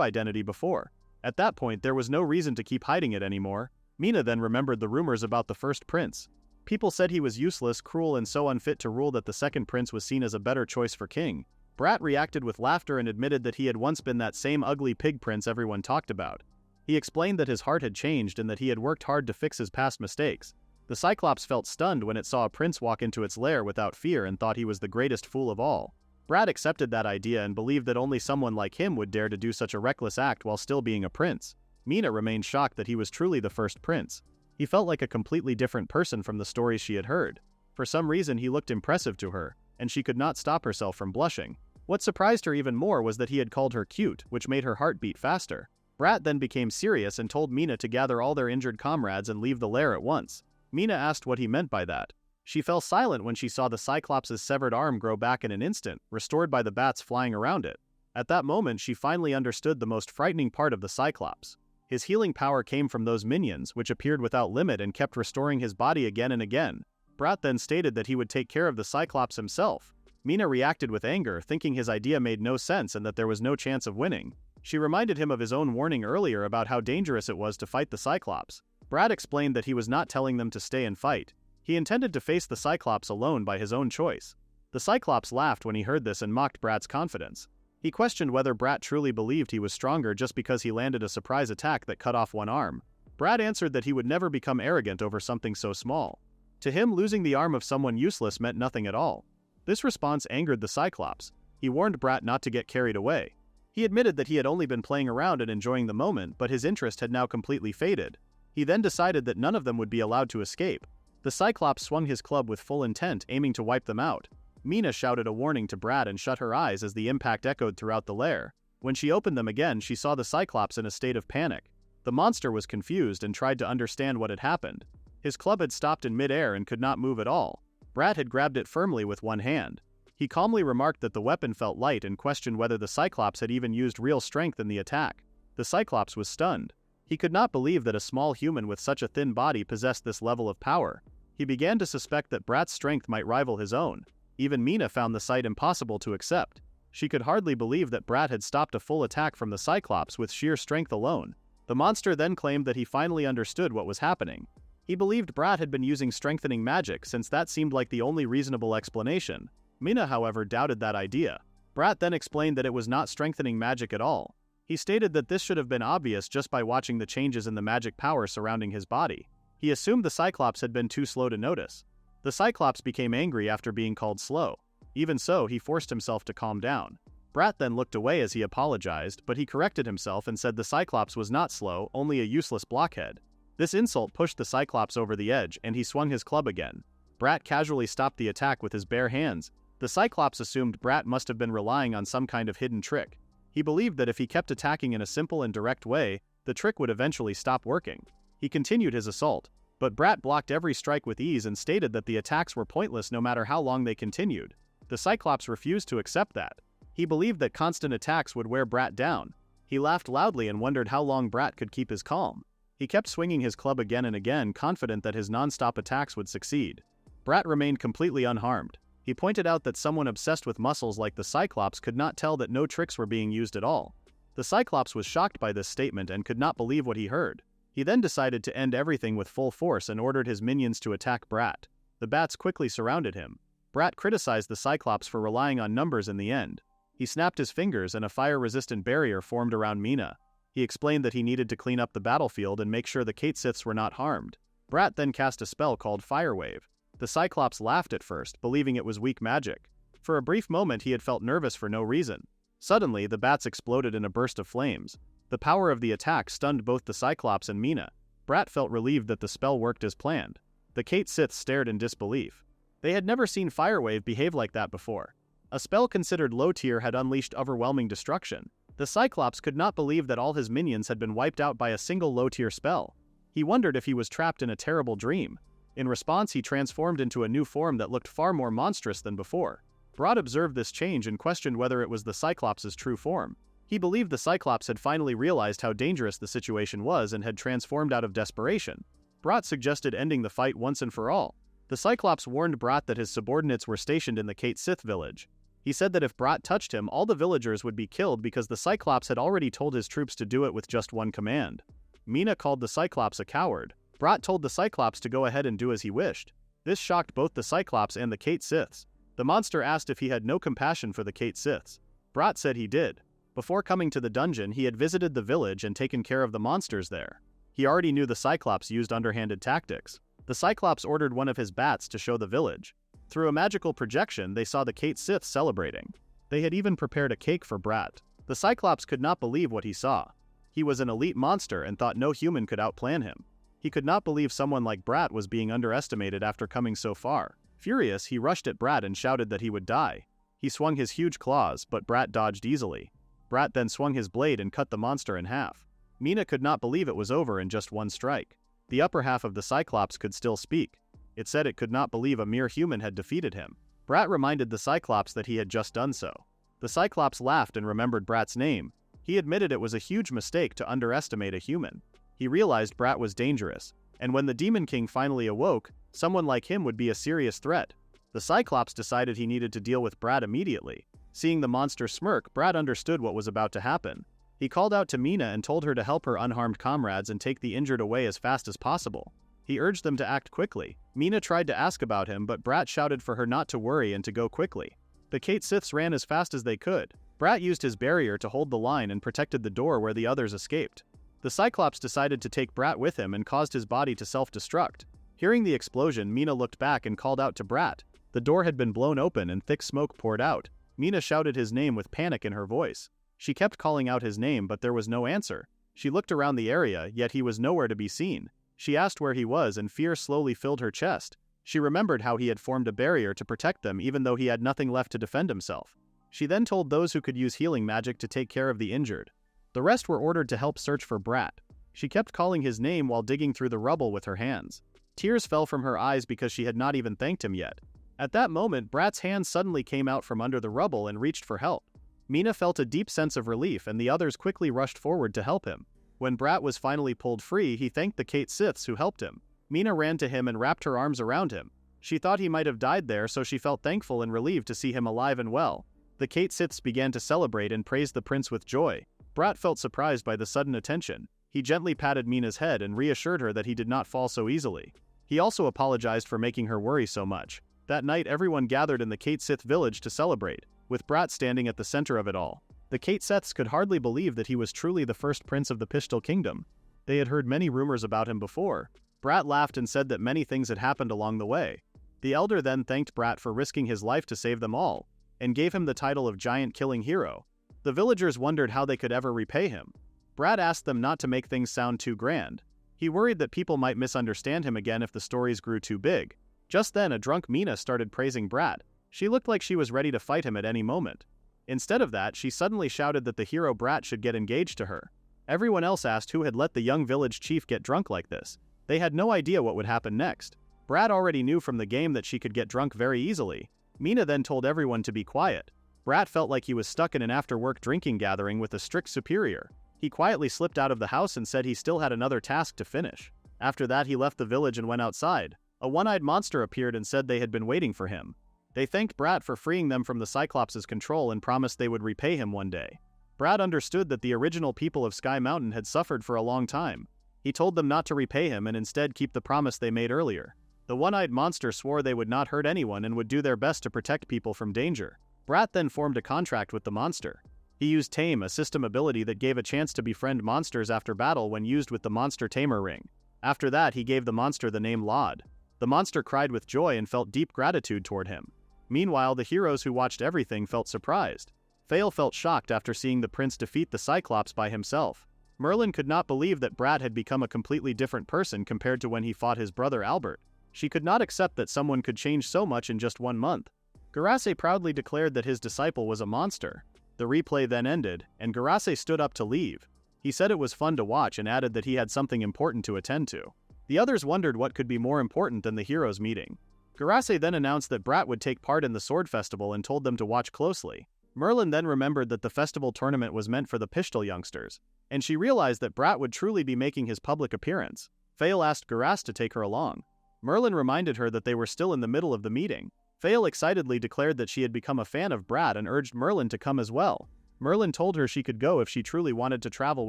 identity before. At that point, there was no reason to keep hiding it anymore. Mina then remembered the rumors about the first prince. People said he was useless, cruel, and so unfit to rule that the second prince was seen as a better choice for king. Bratt reacted with laughter and admitted that he had once been that same ugly pig prince everyone talked about. He explained that his heart had changed and that he had worked hard to fix his past mistakes. The Cyclops felt stunned when it saw a prince walk into its lair without fear and thought he was the greatest fool of all. Bratt accepted that idea and believed that only someone like him would dare to do such a reckless act while still being a prince. Mina remained shocked that he was truly the first prince. He felt like a completely different person from the stories she had heard. For some reason he looked impressive to her, and she could not stop herself from blushing. What surprised her even more was that he had called her cute, which made her heart beat faster. Bratt then became serious and told Mina to gather all their injured comrades and leave the lair at once. Mina asked what he meant by that. She fell silent when she saw the Cyclops' severed arm grow back in an instant, restored by the bats flying around it. At that moment she finally understood the most frightening part of the Cyclops. His healing power came from those minions, which appeared without limit and kept restoring his body again and again. Bratt then stated that he would take care of the Cyclops himself. Mina reacted with anger, thinking his idea made no sense and that there was no chance of winning. She reminded him of his own warning earlier about how dangerous it was to fight the Cyclops. Bratt explained that he was not telling them to stay and fight. He intended to face the Cyclops alone by his own choice. The Cyclops laughed when he heard this and mocked Bratt's confidence. He questioned whether Bratt truly believed he was stronger just because he landed a surprise attack that cut off one arm. Bratt answered that he would never become arrogant over something so small. To him, losing the arm of someone useless meant nothing at all. This response angered the Cyclops. He warned Bratt not to get carried away. He admitted that he had only been playing around and enjoying the moment, but his interest had now completely faded. He then decided that none of them would be allowed to escape. The Cyclops swung his club with full intent, aiming to wipe them out. Mina shouted a warning to Bratt and shut her eyes as the impact echoed throughout the lair. When she opened them again, she saw the Cyclops in a state of panic. The monster was confused and tried to understand what had happened. His club had stopped in mid-air and could not move at all. Bratt had grabbed it firmly with one hand. He calmly remarked that the weapon felt light and questioned whether the Cyclops had even used real strength in the attack. The Cyclops was stunned. He could not believe that a small human with such a thin body possessed this level of power. He began to suspect that Bratt's strength might rival his own. Even Mina found the sight impossible to accept. She could hardly believe that Bratt had stopped a full attack from the Cyclops with sheer strength alone. The monster then claimed that he finally understood what was happening. He believed Bratt had been using strengthening magic since that seemed like the only reasonable explanation. Mina, however, doubted that idea. Bratt then explained that it was not strengthening magic at all. He stated that this should have been obvious just by watching the changes in the magic power surrounding his body. He assumed the Cyclops had been too slow to notice. The Cyclops became angry after being called slow. Even so, he forced himself to calm down. Bratt then looked away as he apologized, but he corrected himself and said the Cyclops was not slow, only a useless blockhead. This insult pushed the Cyclops over the edge, and he swung his club again. Bratt casually stopped the attack with his bare hands. The Cyclops assumed Bratt must have been relying on some kind of hidden trick. He believed that if he kept attacking in a simple and direct way, the trick would eventually stop working. He continued his assault, but Bratt blocked every strike with ease and stated that the attacks were pointless no matter how long they continued. The Cyclops refused to accept that. He believed that constant attacks would wear Bratt down. He laughed loudly and wondered how long Bratt could keep his calm. He kept swinging his club again and again, confident that his non-stop attacks would succeed. Bratt remained completely unharmed. He pointed out that someone obsessed with muscles like the Cyclops could not tell that no tricks were being used at all. The Cyclops was shocked by this statement and could not believe what he heard. He then decided to end everything with full force and ordered his minions to attack Bratt. The bats quickly surrounded him. Bratt criticized the Cyclops for relying on numbers in the end. He snapped his fingers and a fire-resistant barrier formed around Mina. He explained that he needed to clean up the battlefield and make sure the Kate-Siths were not harmed. Bratt then cast a spell called Fire Wave. The Cyclops laughed at first, believing it was weak magic. For a brief moment he had felt nervous for no reason. Suddenly, the bats exploded in a burst of flames. The power of the attack stunned both the Cyclops and Mina. Bratt felt relieved that the spell worked as planned. The Kate-Siths stared in disbelief. They had never seen Fire Wave behave like that before. A spell considered low tier had unleashed overwhelming destruction. The Cyclops could not believe that all his minions had been wiped out by a single low-tier spell. He wondered if he was trapped in a terrible dream. In response, he transformed into a new form that looked far more monstrous than before. Bratt observed this change and questioned whether it was the Cyclops' true form. He believed the Cyclops had finally realized how dangerous the situation was and had transformed out of desperation. Bratt suggested ending the fight once and for all. The Cyclops warned Bratt that his subordinates were stationed in the Kate-Sith village. He said that if Bratt touched him, all the villagers would be killed because the Cyclops had already told his troops to do it with just one command. Mina called the Cyclops a coward. Bratt told the Cyclops to go ahead and do as he wished. This shocked both the Cyclops and the Kate-Siths. The monster asked if he had no compassion for the Kate-Siths. Bratt said he did. Before coming to the dungeon, he had visited the village and taken care of the monsters there. He already knew the Cyclops used underhanded tactics. The Cyclops ordered one of his bats to show the village. Through a magical projection, they saw the Kate-Siths celebrating. They had even prepared a cake for Bratt. The Cyclops could not believe what he saw. He was an elite monster and thought no human could outplan him. He could not believe someone like Bratt was being underestimated after coming so far. Furious, he rushed at Bratt and shouted that he would die. He swung his huge claws, but Bratt dodged easily. Bratt then swung his blade and cut the monster in half. Mina could not believe it was over in just one strike. The upper half of the Cyclops could still speak. It said it could not believe a mere human had defeated him. Bratt reminded the Cyclops that he had just done so. The Cyclops laughed and remembered Bratt's name. He admitted it was a huge mistake to underestimate a human. He realized Bratt was dangerous, and when the Demon King finally awoke, someone like him would be a serious threat. The Cyclops decided he needed to deal with Bratt immediately. Seeing the monster smirk, Bratt understood what was about to happen. He called out to Mina and told her to help her unharmed comrades and take the injured away as fast as possible. He urged them to act quickly. Mina tried to ask about him, but Bratt shouted for her not to worry and to go quickly. The Kate-Siths ran as fast as they could. Bratt used his barrier to hold the line and protected the door where the others escaped. The Cyclops decided to take Bratt with him and caused his body to self-destruct. Hearing the explosion, Mina looked back and called out to Bratt. The door had been blown open and thick smoke poured out. Mina shouted his name with panic in her voice. She kept calling out his name, but there was no answer. She looked around the area, yet he was nowhere to be seen. She asked where he was and fear slowly filled her chest. She remembered how he had formed a barrier to protect them even though he had nothing left to defend himself. She then told those who could use healing magic to take care of the injured. The rest were ordered to help search for Bratt. She kept calling his name while digging through the rubble with her hands. Tears fell from her eyes because she had not even thanked him yet. At that moment, Bratt's hand suddenly came out from under the rubble and reached for help. Mina felt a deep sense of relief and the others quickly rushed forward to help him. When Bratt was finally pulled free, he thanked the Kate-Siths who helped him. Mina ran to him and wrapped her arms around him. She thought he might have died there, so she felt thankful and relieved to see him alive and well. The Kate-Siths began to celebrate and praise the prince with joy. Bratt felt surprised by the sudden attention. He gently patted Mina's head and reassured her that he did not fall so easily. He also apologized for making her worry so much. That night, everyone gathered in the Kate-Sith village to celebrate, with Bratt standing at the center of it all. The Kate-Siths could hardly believe that he was truly the first prince of the Pishtal Kingdom. They had heard many rumors about him before. Bratt laughed and said that many things had happened along the way. The elder then thanked Bratt for risking his life to save them all, and gave him the title of giant-killing hero. The villagers wondered how they could ever repay him. Bratt asked them not to make things sound too grand. He worried that people might misunderstand him again if the stories grew too big. Just then, a drunk Mina started praising Bratt. She looked like she was ready to fight him at any moment. Instead of that, she suddenly shouted that the hero Bratt should get engaged to her. Everyone else asked who had let the young village chief get drunk like this. They had no idea what would happen next. Bratt already knew from the game that she could get drunk very easily. Mina then told everyone to be quiet. Bratt felt like he was stuck in an after-work drinking gathering with a strict superior. He quietly slipped out of the house and said he still had another task to finish. After that, he left the village and went outside. A one-eyed monster appeared and said they had been waiting for him. They thanked Bratt for freeing them from the Cyclops' control and promised they would repay him one day. Bratt understood that the original people of Sky Mountain had suffered for a long time. He told them not to repay him and instead keep the promise they made earlier. The one-eyed monster swore they would not hurt anyone and would do their best to protect people from danger. Bratt then formed a contract with the monster. He used Tame, a system ability that gave a chance to befriend monsters after battle when used with the Monster Tamer ring. After that, he gave the monster the name Laud. The monster cried with joy and felt deep gratitude toward him. Meanwhile, the heroes who watched everything felt surprised. Fail felt shocked after seeing the prince defeat the Cyclops by himself. Merlin could not believe that Bratt had become a completely different person compared to when he fought his brother Albert. She could not accept that someone could change so much in just 1 month. Garace proudly declared that his disciple was a monster. The replay then ended, and Garace stood up to leave. He said it was fun to watch and added that he had something important to attend to. The others wondered what could be more important than the heroes meeting. Garace then announced that Bratt would take part in the sword festival and told them to watch closely. Merlin then remembered that the festival tournament was meant for the Pistol youngsters, and she realized that Bratt would truly be making his public appearance. Fail asked Garace to take her along. Merlin reminded her that they were still in the middle of the meeting. Fail excitedly declared that she had become a fan of Bratt and urged Merlin to come as well. Merlin told her she could go if she truly wanted to travel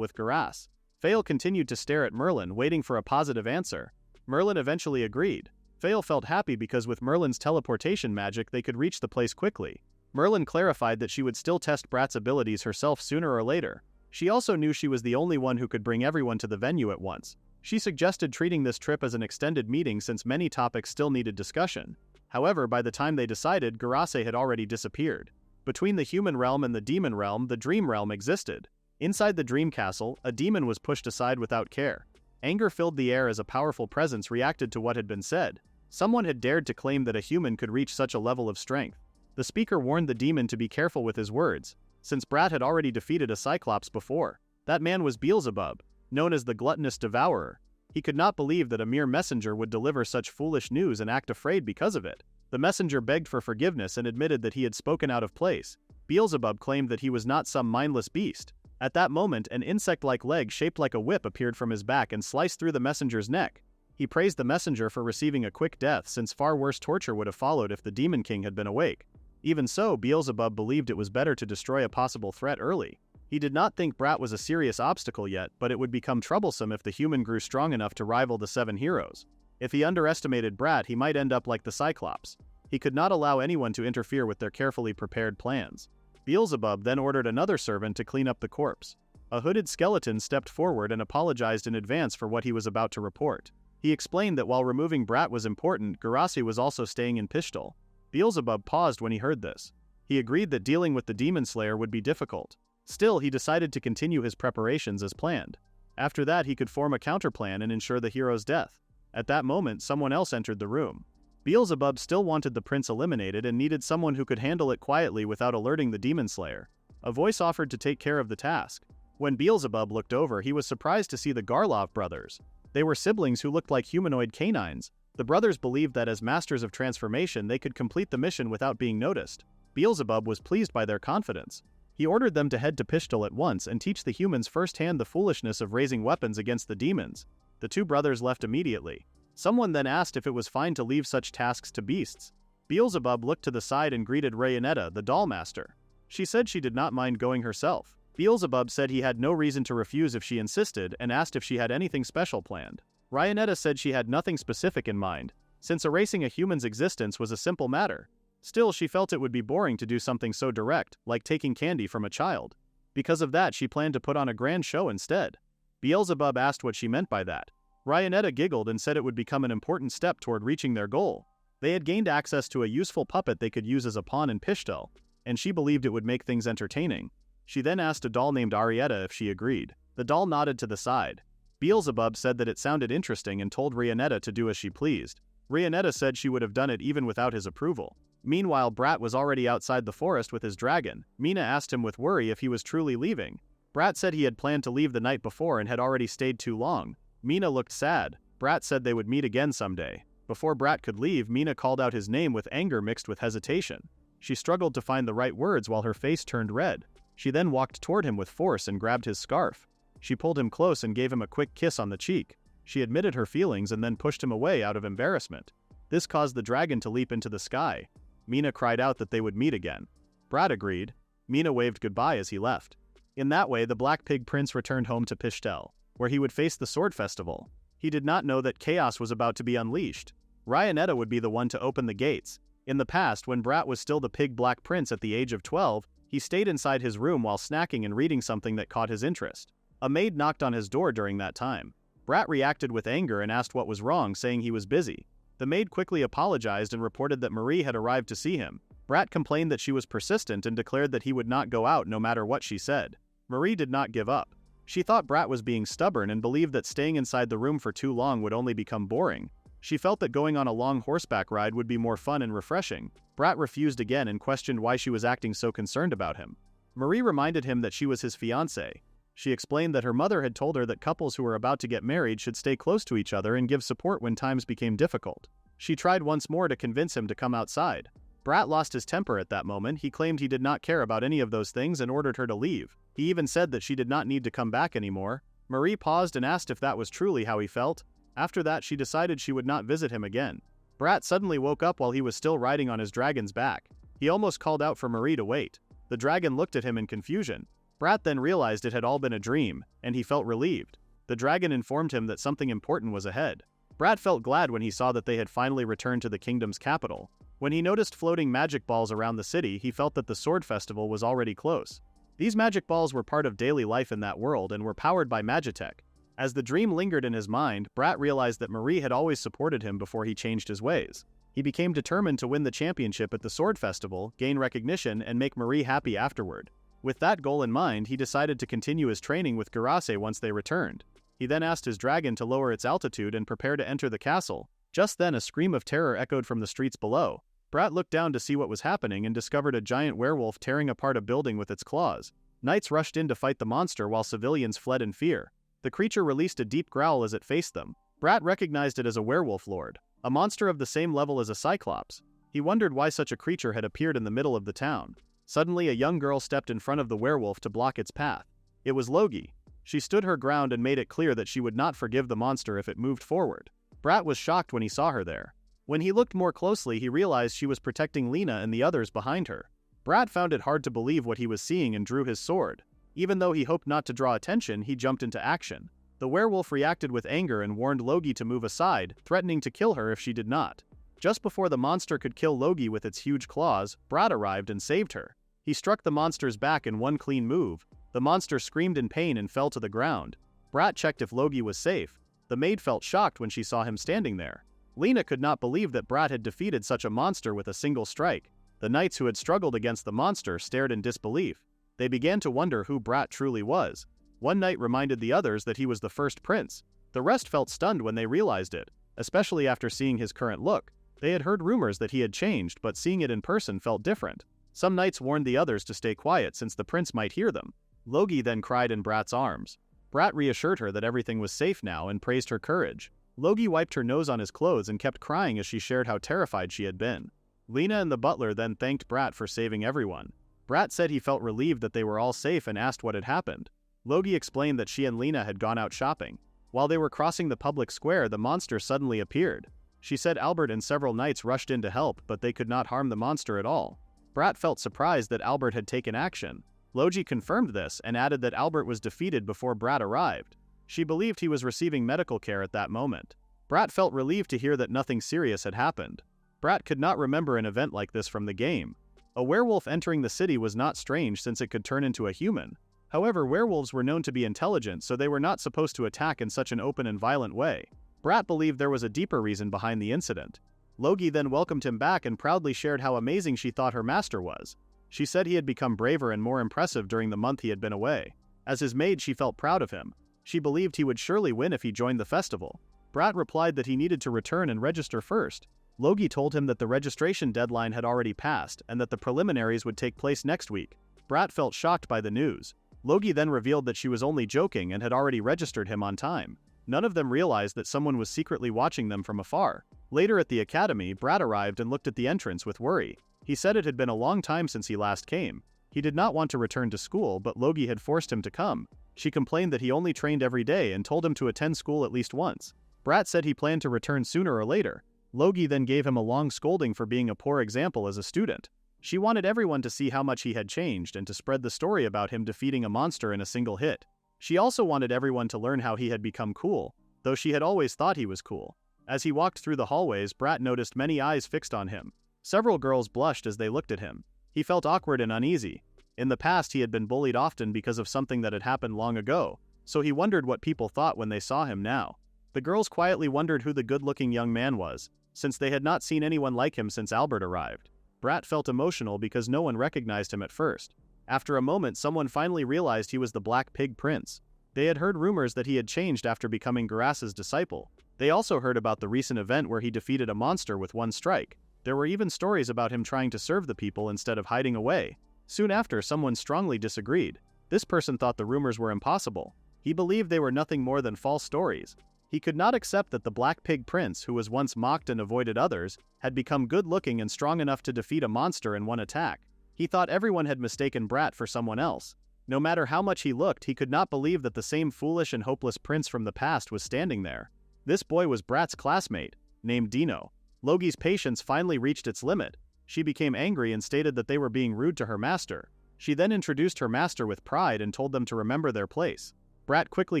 with Garace. Fail continued to stare at Merlin, waiting for a positive answer. Merlin eventually agreed. Fail felt happy because with Merlin's teleportation magic they could reach the place quickly. Merlin clarified that she would still test Bratt's abilities herself sooner or later. She also knew she was the only one who could bring everyone to the venue at once. She suggested treating this trip as an extended meeting since many topics still needed discussion. However, by the time they decided, Garace had already disappeared. Between the human realm and the demon realm, the dream realm existed. Inside the dream castle, a demon was pushed aside without care. Anger filled the air as a powerful presence reacted to what had been said. Someone had dared to claim that a human could reach such a level of strength. The speaker warned the demon to be careful with his words, since Bratt had already defeated a Cyclops before. That man was Beelzebub, known as the gluttonous devourer. He could not believe that a mere messenger would deliver such foolish news and act afraid because of it. The messenger begged for forgiveness and admitted that he had spoken out of place. Beelzebub claimed that he was not some mindless beast. At that moment, an insect-like leg shaped like a whip appeared from his back and sliced through the messenger's neck. He praised the messenger for receiving a quick death since far worse torture would have followed if the Demon King had been awake. Even so, Beelzebub believed it was better to destroy a possible threat early. He did not think Bratt was a serious obstacle yet, but it would become troublesome if the human grew strong enough to rival the 7 heroes. If he underestimated Bratt, he might end up like the Cyclops. He could not allow anyone to interfere with their carefully prepared plans. Beelzebub then ordered another servant to clean up the corpse. A hooded skeleton stepped forward and apologized in advance for what he was about to report. He explained that while removing Bratt was important, Garace was also staying in Pistol. Beelzebub paused when he heard this. He agreed that dealing with the Demon Slayer would be difficult. Still, he decided to continue his preparations as planned. After that, he could form a counterplan and ensure the hero's death. At that moment, someone else entered the room. Beelzebub still wanted the prince eliminated and needed someone who could handle it quietly without alerting the Demon Slayer. A voice offered to take care of the task. When Beelzebub looked over, he was surprised to see the Garlov brothers. They were siblings who looked like humanoid canines. The brothers believed that as masters of transformation they could complete the mission without being noticed. Beelzebub was pleased by their confidence. He ordered them to head to Pistol at once and teach the humans firsthand the foolishness of raising weapons against the demons. The 2 brothers left immediately. Someone then asked if it was fine to leave such tasks to beasts. Beelzebub looked to the side and greeted Reincarnated, the doll master. She said she did not mind going herself. Beelzebub said he had no reason to refuse if she insisted and asked if she had anything special planned. Reincarnated said she had nothing specific in mind, since erasing a human's existence was a simple matter. Still, she felt it would be boring to do something so direct, like taking candy from a child. Because of that, she planned to put on a grand show instead. Beelzebub asked what she meant by that. Reincarnated giggled and said it would become an important step toward reaching their goal. They had gained access to a useful puppet they could use as a pawn in Pistol, and she believed it would make things entertaining. She then asked a doll named Arietta if she agreed. The doll nodded to the side. Beelzebub said that it sounded interesting and told Reincarnated to do as she pleased. Reincarnated said she would have done it even without his approval. Meanwhile, Bratt was already outside the forest with his dragon. Mina asked him with worry if he was truly leaving. Bratt said he had planned to leave the night before and had already stayed too long. Mina looked sad. Bratt said they would meet again someday. Before Bratt could leave, Mina called out his name with anger mixed with hesitation. She struggled to find the right words while her face turned red. She then walked toward him with force and grabbed his scarf. She pulled him close and gave him a quick kiss on the cheek. She admitted her feelings and then pushed him away out of embarrassment. This caused the dragon to leap into the sky. Mina cried out that they would meet again. Bratt agreed. Mina waved goodbye as he left. In that way, the Black Pig Prince returned home to Pishtel, where he would face the Sword Festival. He did not know that chaos was about to be unleashed. Reincarnated would be the one to open the gates. In the past, when Bratt was still the Pig Black Prince at the age of 12, he stayed inside his room while snacking and reading something that caught his interest. A maid knocked on his door during that time. Bratt reacted with anger and asked what was wrong, saying he was busy. The maid quickly apologized and reported that Marie had arrived to see him. Bratt complained that she was persistent and declared that he would not go out no matter what she said. Marie did not give up. She thought Bratt was being stubborn and believed that staying inside the room for too long would only become boring. She felt that going on a long horseback ride would be more fun and refreshing. Bratt refused again and questioned why she was acting so concerned about him. Marie reminded him that she was his fiancée. She explained that her mother had told her that couples who were about to get married should stay close to each other and give support when times became difficult. She tried once more to convince him to come outside. Bratt lost his temper at that moment. He claimed he did not care about any of those things and ordered her to leave. He even said that she did not need to come back anymore. Marie paused and asked if that was truly how he felt. After that, she decided she would not visit him again. Bratt suddenly woke up while he was still riding on his dragon's back. He almost called out for Marie to wait. The dragon looked at him in confusion. Bratt then realized it had all been a dream, and he felt relieved. The dragon informed him that something important was ahead. Bratt felt glad when he saw that they had finally returned to the kingdom's capital. When he noticed floating magic balls around the city, he felt that the sword festival was already close. These magic balls were part of daily life in that world and were powered by Magitech. As the dream lingered in his mind, Bratt realized that Marie had always supported him before he changed his ways. He became determined to win the championship at the sword festival, gain recognition, and make Marie happy afterward. With that goal in mind, he decided to continue his training with Garase once they returned. He then asked his dragon to lower its altitude and prepare to enter the castle. Just then, a scream of terror echoed from the streets below. Bratt looked down to see what was happening and discovered a giant werewolf tearing apart a building with its claws. Knights rushed in to fight the monster while civilians fled in fear. The creature released a deep growl as it faced them. Bratt recognized it as a werewolf lord, a monster of the same level as a cyclops. He wondered why such a creature had appeared in the middle of the town. Suddenly, a young girl stepped in front of the werewolf to block its path. It was Logie. She stood her ground and made it clear that she would not forgive the monster if it moved forward. Bratt was shocked when he saw her there. When he looked more closely, he realized she was protecting Lena and the others behind her. Bratt found it hard to believe what he was seeing and drew his sword. Even though he hoped not to draw attention, he jumped into action. The werewolf reacted with anger and warned Logie to move aside, threatening to kill her if she did not. Just before the monster could kill Logie with its huge claws, Bratt arrived and saved her. He struck the monster's back in one clean move. The monster screamed in pain and fell to the ground. Bratt checked if Logie was safe. The maid felt shocked when she saw him standing there. Lena could not believe that Bratt had defeated such a monster with a single strike. The knights who had struggled against the monster stared in disbelief. They began to wonder who Bratt truly was. One knight reminded the others that he was the first prince. The rest felt stunned when they realized it, especially after seeing his current look. They had heard rumors that he had changed, but seeing it in person felt different. Some knights warned the others to stay quiet since the prince might hear them. Logie then cried in Bratt's arms. Bratt reassured her that everything was safe now and praised her courage. Logie wiped her nose on his clothes and kept crying as she shared how terrified she had been. Lena and the butler then thanked Bratt for saving everyone. Bratt said he felt relieved that they were all safe and asked what had happened. Logie explained that she and Lena had gone out shopping. While they were crossing the public square, the monster suddenly appeared. She said Albert and several knights rushed in to help, but they could not harm the monster at all. Bratt felt surprised that Albert had taken action. Logie confirmed this and added that Albert was defeated before Bratt arrived. She believed he was receiving medical care at that moment. Bratt felt relieved to hear that nothing serious had happened. Bratt could not remember an event like this from the game. A werewolf entering the city was not strange since it could turn into a human. However, werewolves were known to be intelligent, so they were not supposed to attack in such an open and violent way. Bratt believed there was a deeper reason behind the incident. Logie then welcomed him back and proudly shared how amazing she thought her master was. She said he had become braver and more impressive during the month he had been away. As his maid, she felt proud of him. She believed he would surely win if he joined the festival. Bratt replied that he needed to return and register first. Logie told him that the registration deadline had already passed and that the preliminaries would take place next week. Bratt felt shocked by the news. Logie then revealed that she was only joking and had already registered him on time. None of them realized that someone was secretly watching them from afar. Later at the academy, Bratt arrived and looked at the entrance with worry. He said it had been a long time since he last came. He did not want to return to school, but Logie had forced him to come. She complained that he only trained every day and told him to attend school at least once. Bratt said he planned to return sooner or later. Logie then gave him a long scolding for being a poor example as a student. She wanted everyone to see how much he had changed and to spread the story about him defeating a monster in a single hit. She also wanted everyone to learn how he had become cool, though she had always thought he was cool. As he walked through the hallways, Bratt noticed many eyes fixed on him. Several girls blushed as they looked at him. He felt awkward and uneasy. In the past, he had been bullied often because of something that had happened long ago, so he wondered what people thought when they saw him now. The girls quietly wondered who the good-looking young man was, since they had not seen anyone like him since Albert arrived. Bratt felt emotional because no one recognized him at first. After a moment, someone finally realized he was the Black Pig Prince. They had heard rumors that he had changed after becoming Garas's disciple. They also heard about the recent event where he defeated a monster with one strike. There were even stories about him trying to serve the people instead of hiding away. Soon after, someone strongly disagreed. This person thought the rumors were impossible. He believed they were nothing more than false stories. He could not accept that the Black Pig Prince, who was once mocked and avoided others, had become good-looking and strong enough to defeat a monster in one attack. He thought everyone had mistaken Bratt for someone else. No matter how much he looked, he could not believe that the same foolish and hopeless prince from the past was standing there. This boy was Bratt's classmate, named Dino. Logie's patience finally reached its limit. She became angry and stated that they were being rude to her master. She then introduced her master with pride and told them to remember their place. Bratt quickly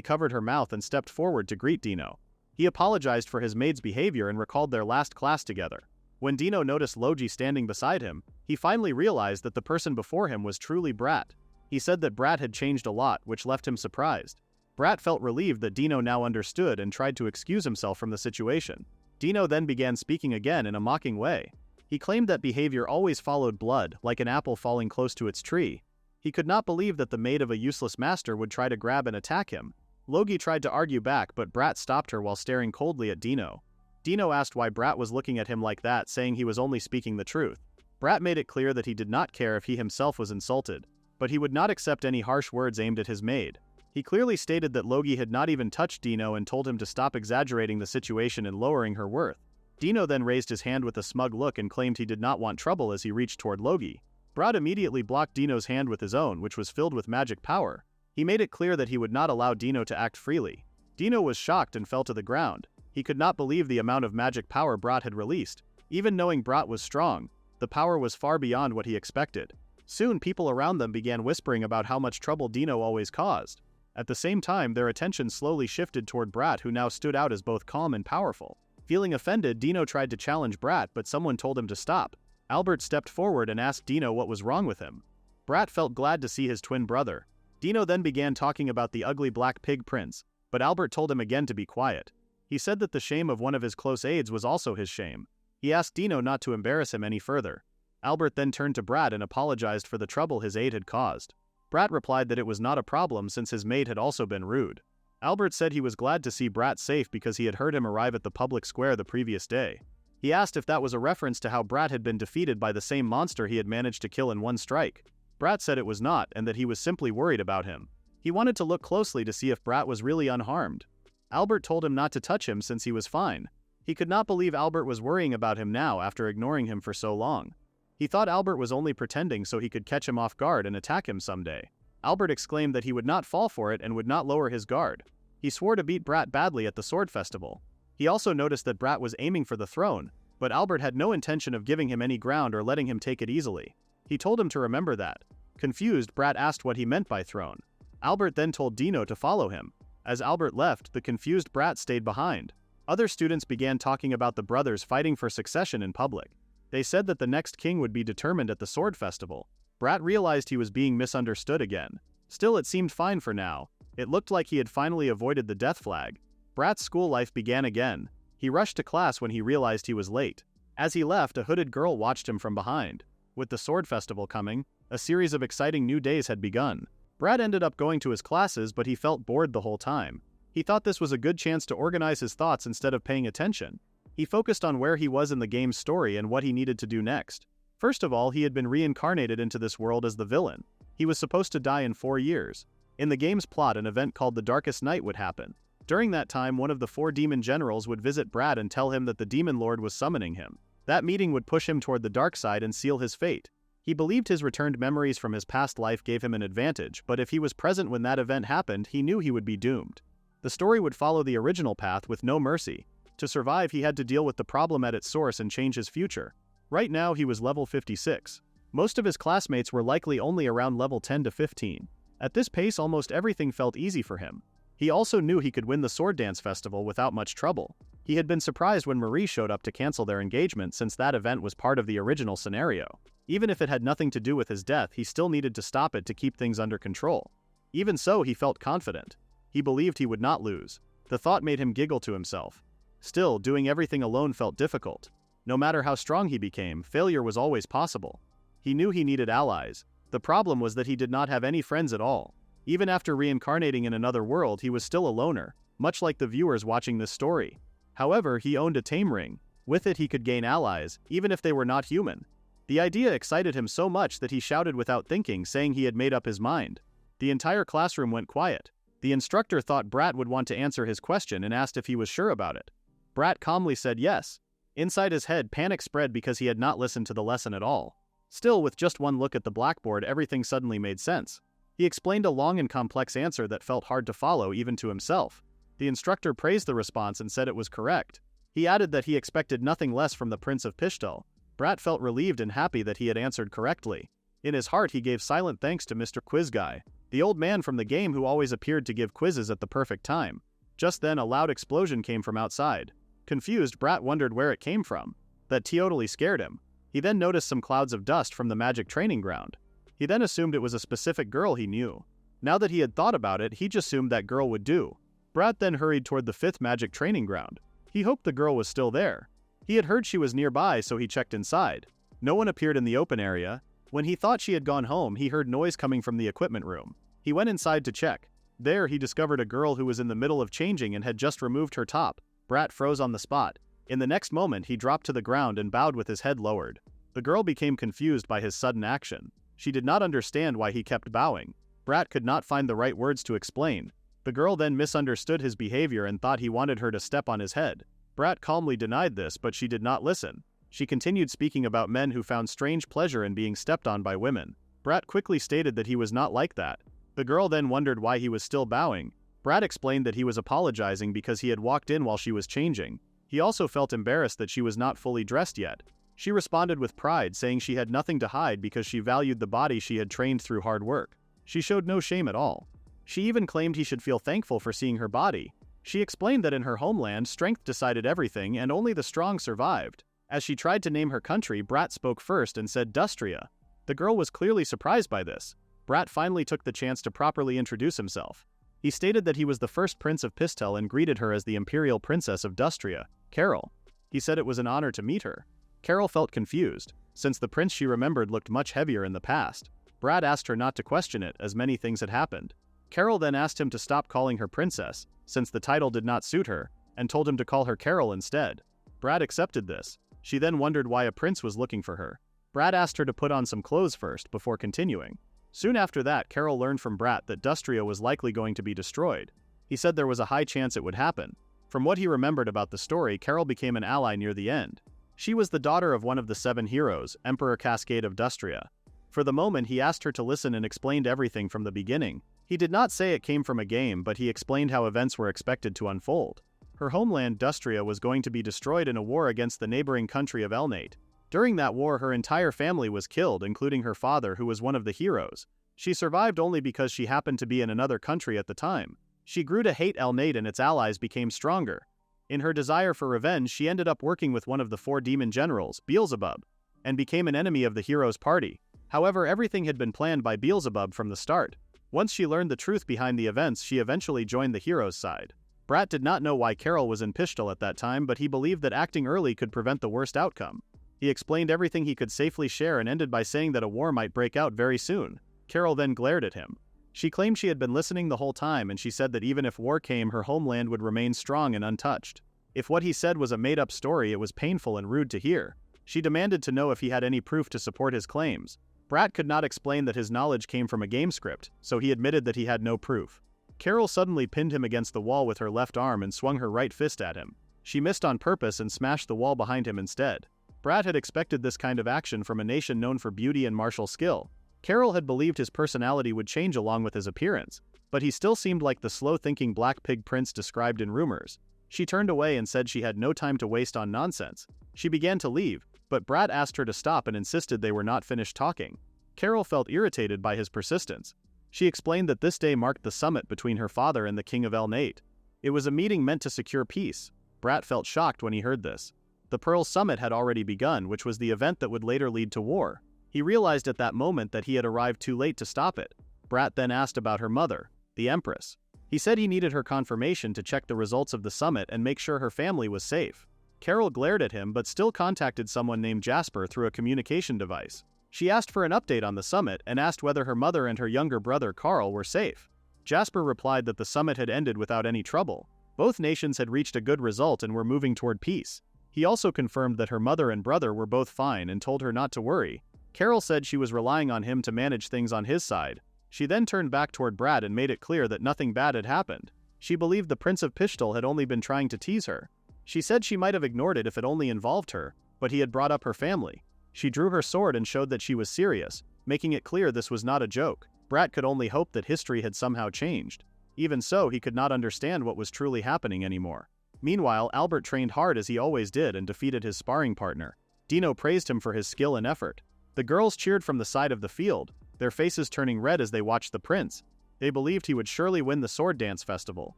covered her mouth and stepped forward to greet Dino. He apologized for his maid's behavior and recalled their last class together. When Dino noticed Logie standing beside him, he finally realized that the person before him was truly Bratt. He said that Bratt had changed a lot, which left him surprised. Bratt felt relieved that Dino now understood and tried to excuse himself from the situation. Dino then began speaking again in a mocking way. He claimed that behavior always followed blood, like an apple falling close to its tree. He could not believe that the maid of a useless master would try to grab and attack him. Logie tried to argue back, but Bratt stopped her while staring coldly at Dino. Dino asked why Bratt was looking at him like that, saying he was only speaking the truth. Bratt made it clear that he did not care if he himself was insulted, but he would not accept any harsh words aimed at his maid. He clearly stated that Logie had not even touched Dino and told him to stop exaggerating the situation and lowering her worth. Dino then raised his hand with a smug look and claimed he did not want trouble as he reached toward Logie. Bratt immediately blocked Dino's hand with his own, which was filled with magic power. He made it clear that he would not allow Dino to act freely. Dino was shocked and fell to the ground. He could not believe the amount of magic power Bratt had released. Even knowing Bratt was strong, the power was far beyond what he expected. Soon, people around them began whispering about how much trouble Dino always caused. At the same time, their attention slowly shifted toward Bratt, who now stood out as both calm and powerful. Feeling offended, Dino tried to challenge Bratt, but someone told him to stop. Albert stepped forward and asked Dino what was wrong with him. Bratt felt glad to see his twin brother. Dino then began talking about the ugly Black Pig Prince, but Albert told him again to be quiet. He said that the shame of one of his close aides was also his shame. He asked Dino not to embarrass him any further. Albert then turned to Bratt and apologized for the trouble his aide had caused. Bratt replied that it was not a problem since his maid had also been rude. Albert said he was glad to see Bratt safe because he had heard him arrive at the public square the previous day. He asked if that was a reference to how Bratt had been defeated by the same monster he had managed to kill in one strike. Bratt said it was not and that he was simply worried about him. He wanted to look closely to see if Bratt was really unharmed. Albert told him not to touch him since he was fine. He could not believe Albert was worrying about him now after ignoring him for so long. He thought Albert was only pretending so he could catch him off guard and attack him someday. Albert exclaimed that he would not fall for it and would not lower his guard. He swore to beat Bratt badly at the sword festival. He also noticed that Bratt was aiming for the throne, but Albert had no intention of giving him any ground or letting him take it easily. He told him to remember that. Confused, Bratt asked what he meant by throne. Albert then told Dino to follow him. As Albert left, the confused Bratt stayed behind. Other students began talking about the brothers fighting for succession in public. They said that the next king would be determined at the sword festival. Bratt realized he was being misunderstood again. Still, it seemed fine for now. It looked like he had finally avoided the death flag. Bratt's school life began again. He rushed to class when he realized he was late. As he left, a hooded girl watched him from behind. With the sword festival coming, a series of exciting new days had begun. Bratt ended up going to his classes, but he felt bored the whole time. He thought this was a good chance to organize his thoughts instead of paying attention. He focused on where he was in the game's story and what he needed to do next. First of all, he had been reincarnated into this world as the villain. He was supposed to die in 4 years. In the game's plot, an event called the Darkest Night would happen. During that time, one of the 4 demon generals would visit Bratt and tell him that the demon lord was summoning him. That meeting would push him toward the dark side and seal his fate. He believed his returned memories from his past life gave him an advantage, but if he was present when that event happened, he knew he would be doomed. The story would follow the original path with no mercy. To survive, he had to deal with the problem at its source and change his future. Right now, he was level 56. Most of his classmates were likely only around level 10 to 15. At this pace, almost everything felt easy for him. He also knew he could win the Sword Dance Festival without much trouble. He had been surprised when Marie showed up to cancel their engagement since that event was part of the original scenario. Even if it had nothing to do with his death, he still needed to stop it to keep things under control. Even so, he felt confident. He believed he would not lose. The thought made him giggle to himself. Still, doing everything alone felt difficult. No matter how strong he became, failure was always possible. He knew he needed allies. The problem was that he did not have any friends at all. Even after reincarnating in another world, he was still a loner, much like the viewers watching this story. However, he owned a tame ring. With it, he could gain allies, even if they were not human. The idea excited him so much that he shouted without thinking, saying he had made up his mind. The entire classroom went quiet. The instructor thought Bratt would want to answer his question and asked if he was sure about it. Bratt calmly said yes. Inside his head, panic spread because he had not listened to the lesson at all. Still, with just one look at the blackboard, everything suddenly made sense. He explained a long and complex answer that felt hard to follow even to himself. The instructor praised the response and said it was correct. He added that he expected nothing less from the Prince of Pishtal. Bratt felt relieved and happy that he had answered correctly. In his heart, he gave silent thanks to Mr. Quiz Guy, the old man from the game who always appeared to give quizzes at the perfect time. Just then, a loud explosion came from outside. Confused, Bratt wondered where it came from. That totally scared him. He then noticed some clouds of dust from the magic training ground. He then assumed it was a specific girl he knew. Now that he had thought about it, he just assumed that girl would do. Bratt then hurried toward the 5th magic training ground. He hoped the girl was still there. He had heard she was nearby, so he checked inside. No one appeared in the open area. When he thought she had gone home, he heard noise coming from the equipment room. He went inside to check. There, he discovered a girl who was in the middle of changing and had just removed her top. Bratt froze on the spot. In the next moment, he dropped to the ground and bowed with his head lowered. The girl became confused by his sudden action. She did not understand why he kept bowing. Bratt could not find the right words to explain. The girl then misunderstood his behavior and thought he wanted her to step on his head. Bratt calmly denied this, but she did not listen. She continued speaking about men who found strange pleasure in being stepped on by women. Bratt quickly stated that he was not like that. The girl then wondered why he was still bowing. Bratt explained that he was apologizing because he had walked in while she was changing. He also felt embarrassed that she was not fully dressed yet. She responded with pride, saying she had nothing to hide because she valued the body she had trained through hard work. She showed no shame at all. She even claimed he should feel thankful for seeing her body. She explained that in her homeland, strength decided everything and only the strong survived. As she tried to name her country, Bratt spoke first and said Dustria. The girl was clearly surprised by this. Bratt finally took the chance to properly introduce himself. He stated that he was the first Prince of Pistel and greeted her as the Imperial Princess of Dustria, Carol. He said it was an honor to meet her. Carol felt confused, since the prince she remembered looked much heavier in the past. Bratt asked her not to question it, as many things had happened. Carol then asked him to stop calling her princess, since the title did not suit her, and told him to call her Carol instead. Bratt accepted this. She then wondered why a prince was looking for her. Bratt asked her to put on some clothes first before continuing. Soon after that, Carol learned from Bratt that Dustria was likely going to be destroyed. He said there was a high chance it would happen. From what he remembered about the story, Carol became an ally near the end. She was the daughter of one of the 7 heroes, Emperor Cascade of Dustria. For the moment, he asked her to listen and explained everything from the beginning. He did not say it came from a game, but he explained how events were expected to unfold. Her homeland, Dustria, was going to be destroyed in a war against the neighboring country of Elnate. During that war, her entire family was killed, including her father, who was one of the heroes. She survived only because she happened to be in another country at the time. She grew to hate Elnate and its allies became stronger. In her desire for revenge, she ended up working with one of the 4 demon generals, Beelzebub, and became an enemy of the hero's party. However, everything had been planned by Beelzebub from the start. Once she learned the truth behind the events, she eventually joined the hero's side. Bratt did not know why Carol was in Pishtal at that time, but he believed that acting early could prevent the worst outcome. He explained everything he could safely share and ended by saying that a war might break out very soon. Carol then glared at him. She claimed she had been listening the whole time, and she said that even if war came, her homeland would remain strong and untouched. If what he said was a made-up story, it was painful and rude to hear. She demanded to know if he had any proof to support his claims. Bratt could not explain that his knowledge came from a game script, so he admitted that he had no proof. Carol suddenly pinned him against the wall with her left arm and swung her right fist at him. She missed on purpose and smashed the wall behind him instead. Bratt had expected this kind of action from a nation known for beauty and martial skill. Carol had believed his personality would change along with his appearance, but he still seemed like the slow-thinking black pig prince described in rumors. She turned away and said she had no time to waste on nonsense. She began to leave, but Bratt asked her to stop and insisted they were not finished talking. Carol felt irritated by his persistence. She explained that this day marked the summit between her father and the king of El-Nate. It was a meeting meant to secure peace. Bratt felt shocked when he heard this. The Pearl Summit had already begun, which was the event that would later lead to war. He realized at that moment that he had arrived too late to stop it. Bratt then asked about her mother, the Empress. He said he needed her confirmation to check the results of the summit and make sure her family was safe. Carol glared at him but still contacted someone named Jasper through a communication device. She asked for an update on the summit and asked whether her mother and her younger brother Carl were safe. Jasper replied that the summit had ended without any trouble. Both nations had reached a good result and were moving toward peace. He also confirmed that her mother and brother were both fine and told her not to worry. Carol said she was relying on him to manage things on his side. She then turned back toward Bratt and made it clear that nothing bad had happened. She believed the Prince of Pishtal had only been trying to tease her. She said she might have ignored it if it only involved her, but he had brought up her family. She drew her sword and showed that she was serious, making it clear this was not a joke. Bratt could only hope that history had somehow changed. Even so, he could not understand what was truly happening anymore. Meanwhile, Albert trained hard as he always did and defeated his sparring partner. Dino praised him for his skill and effort. The girls cheered from the side of the field, their faces turning red as they watched the prince. They believed he would surely win the sword dance festival.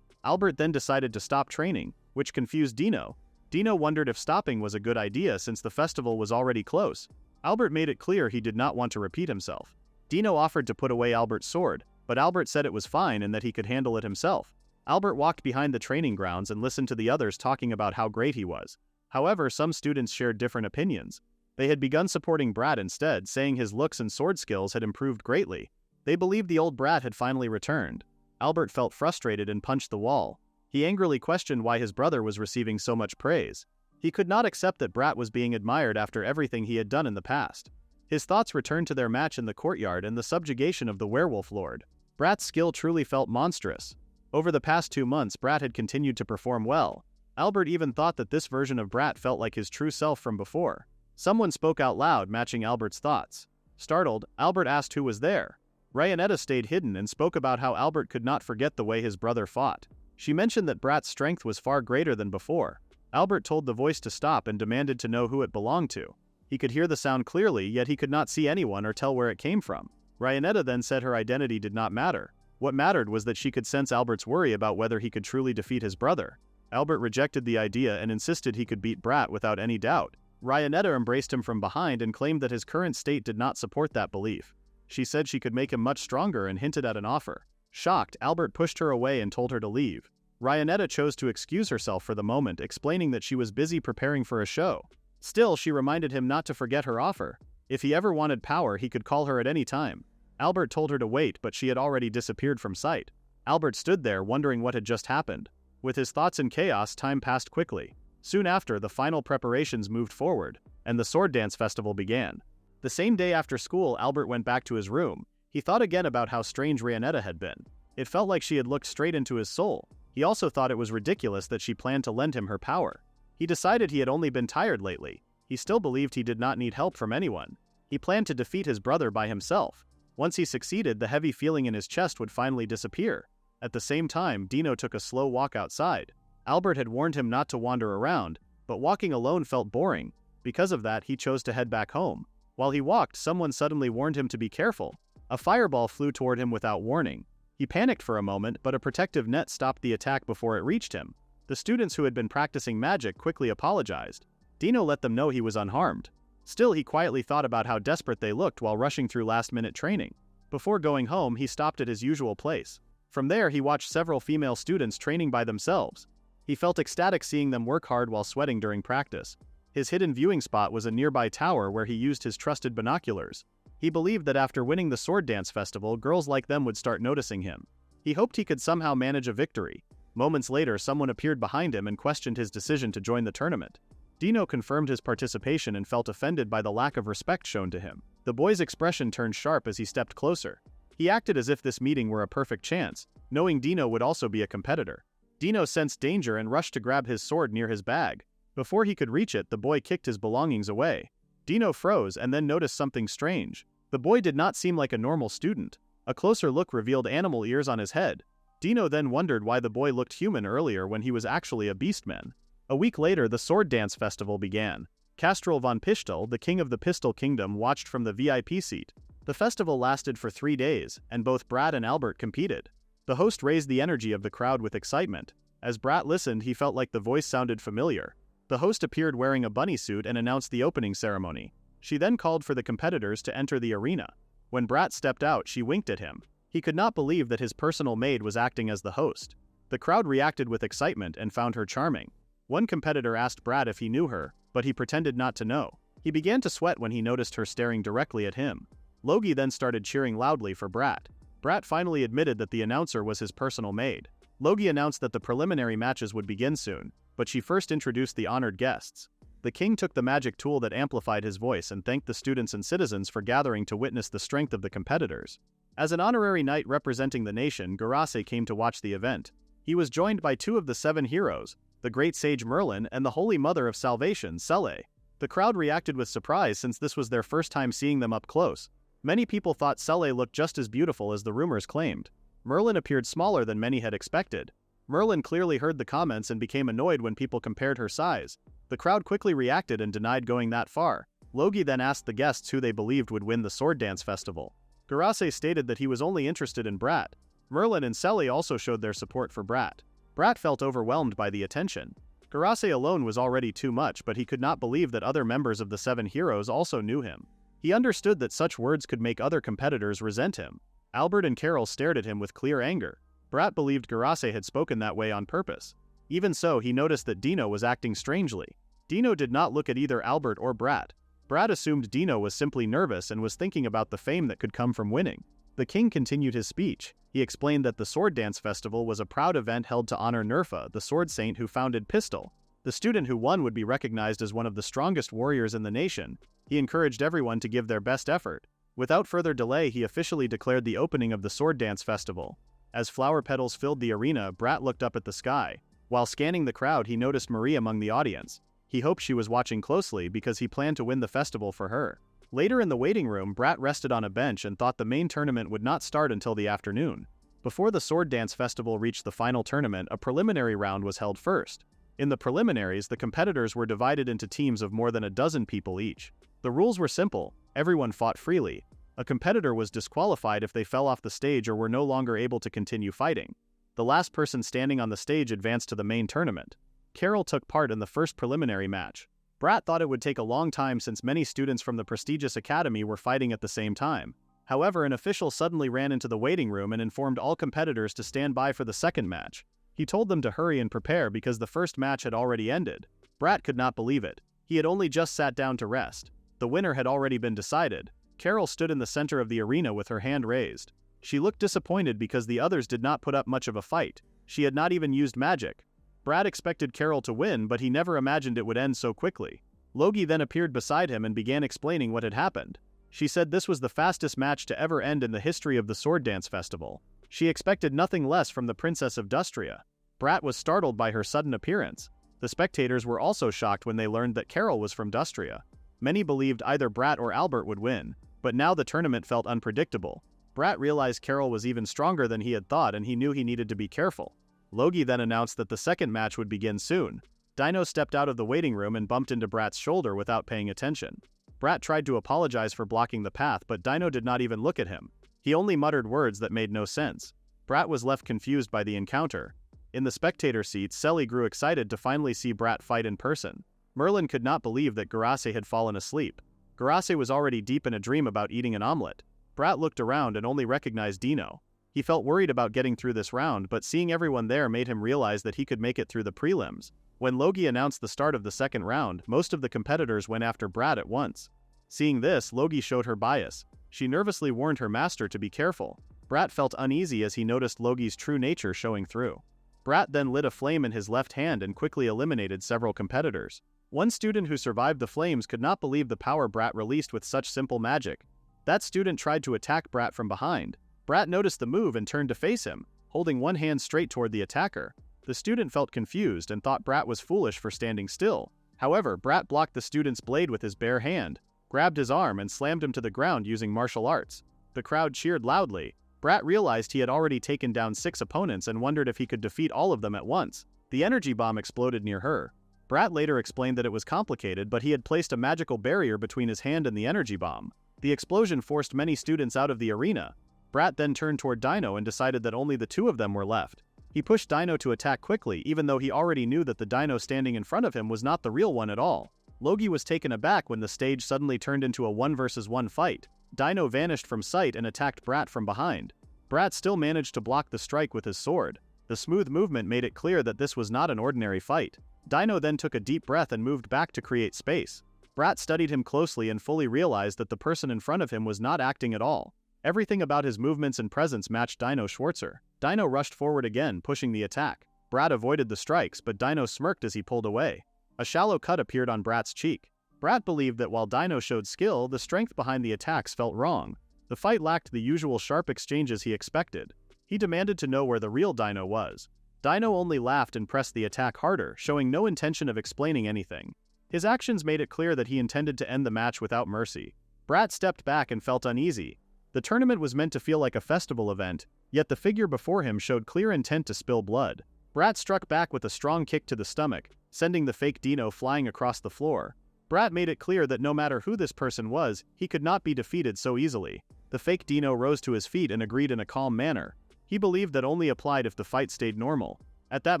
Albert then decided to stop training, which confused Dino. Dino wondered if stopping was a good idea since the festival was already close. Albert made it clear he did not want to repeat himself. Dino offered to put away Albert's sword, but Albert said it was fine and that he could handle it himself. Albert walked behind the training grounds and listened to the others talking about how great he was. However, some students shared different opinions. They had begun supporting Bratt instead, saying his looks and sword skills had improved greatly. They believed the old Bratt had finally returned. Albert felt frustrated and punched the wall. He angrily questioned why his brother was receiving so much praise. He could not accept that Bratt was being admired after everything he had done in the past. His thoughts returned to their match in the courtyard and the subjugation of the werewolf lord. Bratt's skill truly felt monstrous. Over the past 2 months, Bratt had continued to perform well. Albert even thought that this version of Bratt felt like his true self from before. Someone spoke out loud, matching Albert's thoughts. Startled, Albert asked who was there. Reincarnated stayed hidden and spoke about how Albert could not forget the way his brother fought. She mentioned that Bratt's strength was far greater than before. Albert told the voice to stop and demanded to know who it belonged to. He could hear the sound clearly, yet he could not see anyone or tell where it came from. Reincarnated then said her identity did not matter. What mattered was that she could sense Albert's worry about whether he could truly defeat his brother. Albert rejected the idea and insisted he could beat Bratt without any doubt. Reincarnated embraced him from behind and claimed that his current state did not support that belief. She said she could make him much stronger and hinted at an offer. Shocked, Albert pushed her away and told her to leave. Reincarnated chose to excuse herself for the moment, explaining that she was busy preparing for a show. Still, she reminded him not to forget her offer. If he ever wanted power, he could call her at any time. Albert told her to wait, but she had already disappeared from sight. Albert stood there, wondering what had just happened. With his thoughts in chaos, time passed quickly. Soon after, the final preparations moved forward, and the sword dance festival began. The same day after school, Albert went back to his room. He thought again about how strange Reincarnated had been. It felt like she had looked straight into his soul. He also thought it was ridiculous that she planned to lend him her power. He decided he had only been tired lately. He still believed he did not need help from anyone. He planned to defeat his brother by himself. Once he succeeded, the heavy feeling in his chest would finally disappear. At the same time, Dino took a slow walk outside. Albert had warned him not to wander around, but walking alone felt boring. Because of that, he chose to head back home. While he walked, someone suddenly warned him to be careful. A fireball flew toward him without warning. He panicked for a moment, but a protective net stopped the attack before it reached him. The students who had been practicing magic quickly apologized. Dino let them know he was unharmed. Still, he quietly thought about how desperate they looked while rushing through last-minute training. Before going home, he stopped at his usual place. From there, he watched several female students training by themselves. He felt ecstatic seeing them work hard while sweating during practice. His hidden viewing spot was a nearby tower where he used his trusted binoculars. He believed that after winning the sword dance festival, girls like them would start noticing him. He hoped he could somehow manage a victory. Moments later, someone appeared behind him and questioned his decision to join the tournament. Dino confirmed his participation and felt offended by the lack of respect shown to him. The boy's expression turned sharp as he stepped closer. He acted as if this meeting were a perfect chance, knowing Dino would also be a competitor. Dino sensed danger and rushed to grab his sword near his bag. Before he could reach it, the boy kicked his belongings away. Dino froze and then noticed something strange. The boy did not seem like a normal student. A closer look revealed animal ears on his head. Dino then wondered why the boy looked human earlier when he was actually a beastman. A week later, the sword dance festival began. Castrol von Pistol, the king of the Pistol Kingdom, watched from the VIP seat. The festival lasted for 3 days, and both Bratt and Albert competed. The host raised the energy of the crowd with excitement. As Bratt listened, he felt like the voice sounded familiar. The host appeared wearing a bunny suit and announced the opening ceremony. She then called for the competitors to enter the arena. When Bratt stepped out, she winked at him. He could not believe that his personal maid was acting as the host. The crowd reacted with excitement and found her charming. One competitor asked Bratt if he knew her, but he pretended not to know. He began to sweat when he noticed her staring directly at him. Logie then started cheering loudly for Bratt. Bratt finally admitted that the announcer was his personal maid. Logie announced that the preliminary matches would begin soon, but she first introduced the honored guests. The king took the magic tool that amplified his voice and thanked the students and citizens for gathering to witness the strength of the competitors. As an honorary knight representing the nation, Garase came to watch the event. He was joined by 2 of the 7 heroes, the great sage Merlin and the Holy Mother of Salvation, Sele. The crowd reacted with surprise since this was their first time seeing them up close. Many people thought Sele looked just as beautiful as the rumors claimed. Merlin appeared smaller than many had expected. Merlin clearly heard the comments and became annoyed when people compared her size. The crowd quickly reacted and denied going that far. Logie then asked the guests who they believed would win the sword dance festival. Garase stated that he was only interested in Bratt. Merlin and Sele also showed their support for Bratt. Bratt felt overwhelmed by the attention. Garase alone was already too much, but he could not believe that other members of the 7 heroes also knew him. He understood that such words could make other competitors resent him. Albert and Carol stared at him with clear anger. Bratt believed Garase had spoken that way on purpose. Even so, he noticed that Dino was acting strangely. Dino did not look at either Albert or Bratt. Bratt assumed Dino was simply nervous and was thinking about the fame that could come from winning. The king continued his speech. He explained that the Sword Dance Festival was a proud event held to honor Nerfa, the sword saint who founded Pistol. The student who won would be recognized as one of the strongest warriors in the nation. He encouraged everyone to give their best effort. Without further delay, he officially declared the opening of the Sword Dance Festival. As flower petals filled the arena, Bratt looked up at the sky. While scanning the crowd, he noticed Marie among the audience. He hoped she was watching closely because he planned to win the festival for her. Later in the waiting room, Bratt rested on a bench and thought the main tournament would not start until the afternoon. Before the Sword Dance Festival reached the final tournament, a preliminary round was held first. In the preliminaries, the competitors were divided into teams of more than a dozen people each. The rules were simple. Everyone fought freely. A competitor was disqualified if they fell off the stage or were no longer able to continue fighting. The last person standing on the stage advanced to the main tournament. Carol took part in the first preliminary match. Bratt thought it would take a long time since many students from the prestigious academy were fighting at the same time. However, an official suddenly ran into the waiting room and informed all competitors to stand by for the second match. He told them to hurry and prepare because the first match had already ended. Bratt could not believe it. He had only just sat down to rest. The winner had already been decided. Carol stood in the center of the arena with her hand raised. She looked disappointed because the others did not put up much of a fight. She had not even used magic. Bratt expected Carol to win, but he never imagined it would end so quickly. Logie then appeared beside him and began explaining what had happened. She said this was the fastest match to ever end in the history of the Sword Dance Festival. She expected nothing less from the Princess of Dustria. Bratt was startled by her sudden appearance. The spectators were also shocked when they learned that Carol was from Dustria. Many believed either Bratt or Albert would win, but now the tournament felt unpredictable. Bratt realized Carol was even stronger than he had thought, and he knew he needed to be careful. Logie then announced that the second match would begin soon. Dino stepped out of the waiting room and bumped into Bratt's shoulder without paying attention. Bratt tried to apologize for blocking the path, but Dino did not even look at him. He only muttered words that made no sense. Bratt was left confused by the encounter. In the spectator seats, Sele grew excited to finally see Bratt fight in person. Merlin could not believe that Garase had fallen asleep. Garase was already deep in a dream about eating an omelet. Bratt looked around and only recognized Dino. He felt worried about getting through this round, but seeing everyone there made him realize that he could make it through the prelims. When Logie announced the start of the second round, most of the competitors went after Bratt at once. Seeing this, Logie showed her bias. She nervously warned her master to be careful. Bratt felt uneasy as he noticed Logie's true nature showing through. Bratt then lit a flame in his left hand and quickly eliminated several competitors. One student who survived the flames could not believe the power Bratt released with such simple magic. That student tried to attack Bratt from behind. Bratt noticed the move and turned to face him, holding one hand straight toward the attacker. The student felt confused and thought Bratt was foolish for standing still. However, Bratt blocked the student's blade with his bare hand, grabbed his arm and slammed him to the ground using martial arts. The crowd cheered loudly. Bratt realized he had already taken down 6 opponents and wondered if he could defeat all of them at once. The energy bomb exploded near her. Bratt later explained that it was complicated, but he had placed a magical barrier between his hand and the energy bomb. The explosion forced many students out of the arena. Bratt then turned toward Dino and decided that only the 2 of them were left. He pushed Dino to attack quickly, even though he already knew that the Dino standing in front of him was not the real one at all. Logie was taken aback when the stage suddenly turned into a 1 versus 1 fight. Dino vanished from sight and attacked Bratt from behind. Bratt still managed to block the strike with his sword. The smooth movement made it clear that this was not an ordinary fight. Dino then took a deep breath and moved back to create space. Bratt studied him closely and fully realized that the person in front of him was not acting at all. Everything about his movements and presence matched Dino Schwarzer. Dino rushed forward again, pushing the attack. Bratt avoided the strikes, but Dino smirked as he pulled away. A shallow cut appeared on Bratt's cheek. Bratt believed that while Dino showed skill, the strength behind the attacks felt wrong. The fight lacked the usual sharp exchanges he expected. He demanded to know where the real Dino was. Dino only laughed and pressed the attack harder, showing no intention of explaining anything. His actions made it clear that he intended to end the match without mercy. Bratt stepped back and felt uneasy. The tournament was meant to feel like a festival event, yet the figure before him showed clear intent to spill blood. Bratt struck back with a strong kick to the stomach, sending the fake Dino flying across the floor. Bratt made it clear that no matter who this person was, he could not be defeated so easily. The fake Dino rose to his feet and agreed in a calm manner. He believed that only applied if the fight stayed normal. At that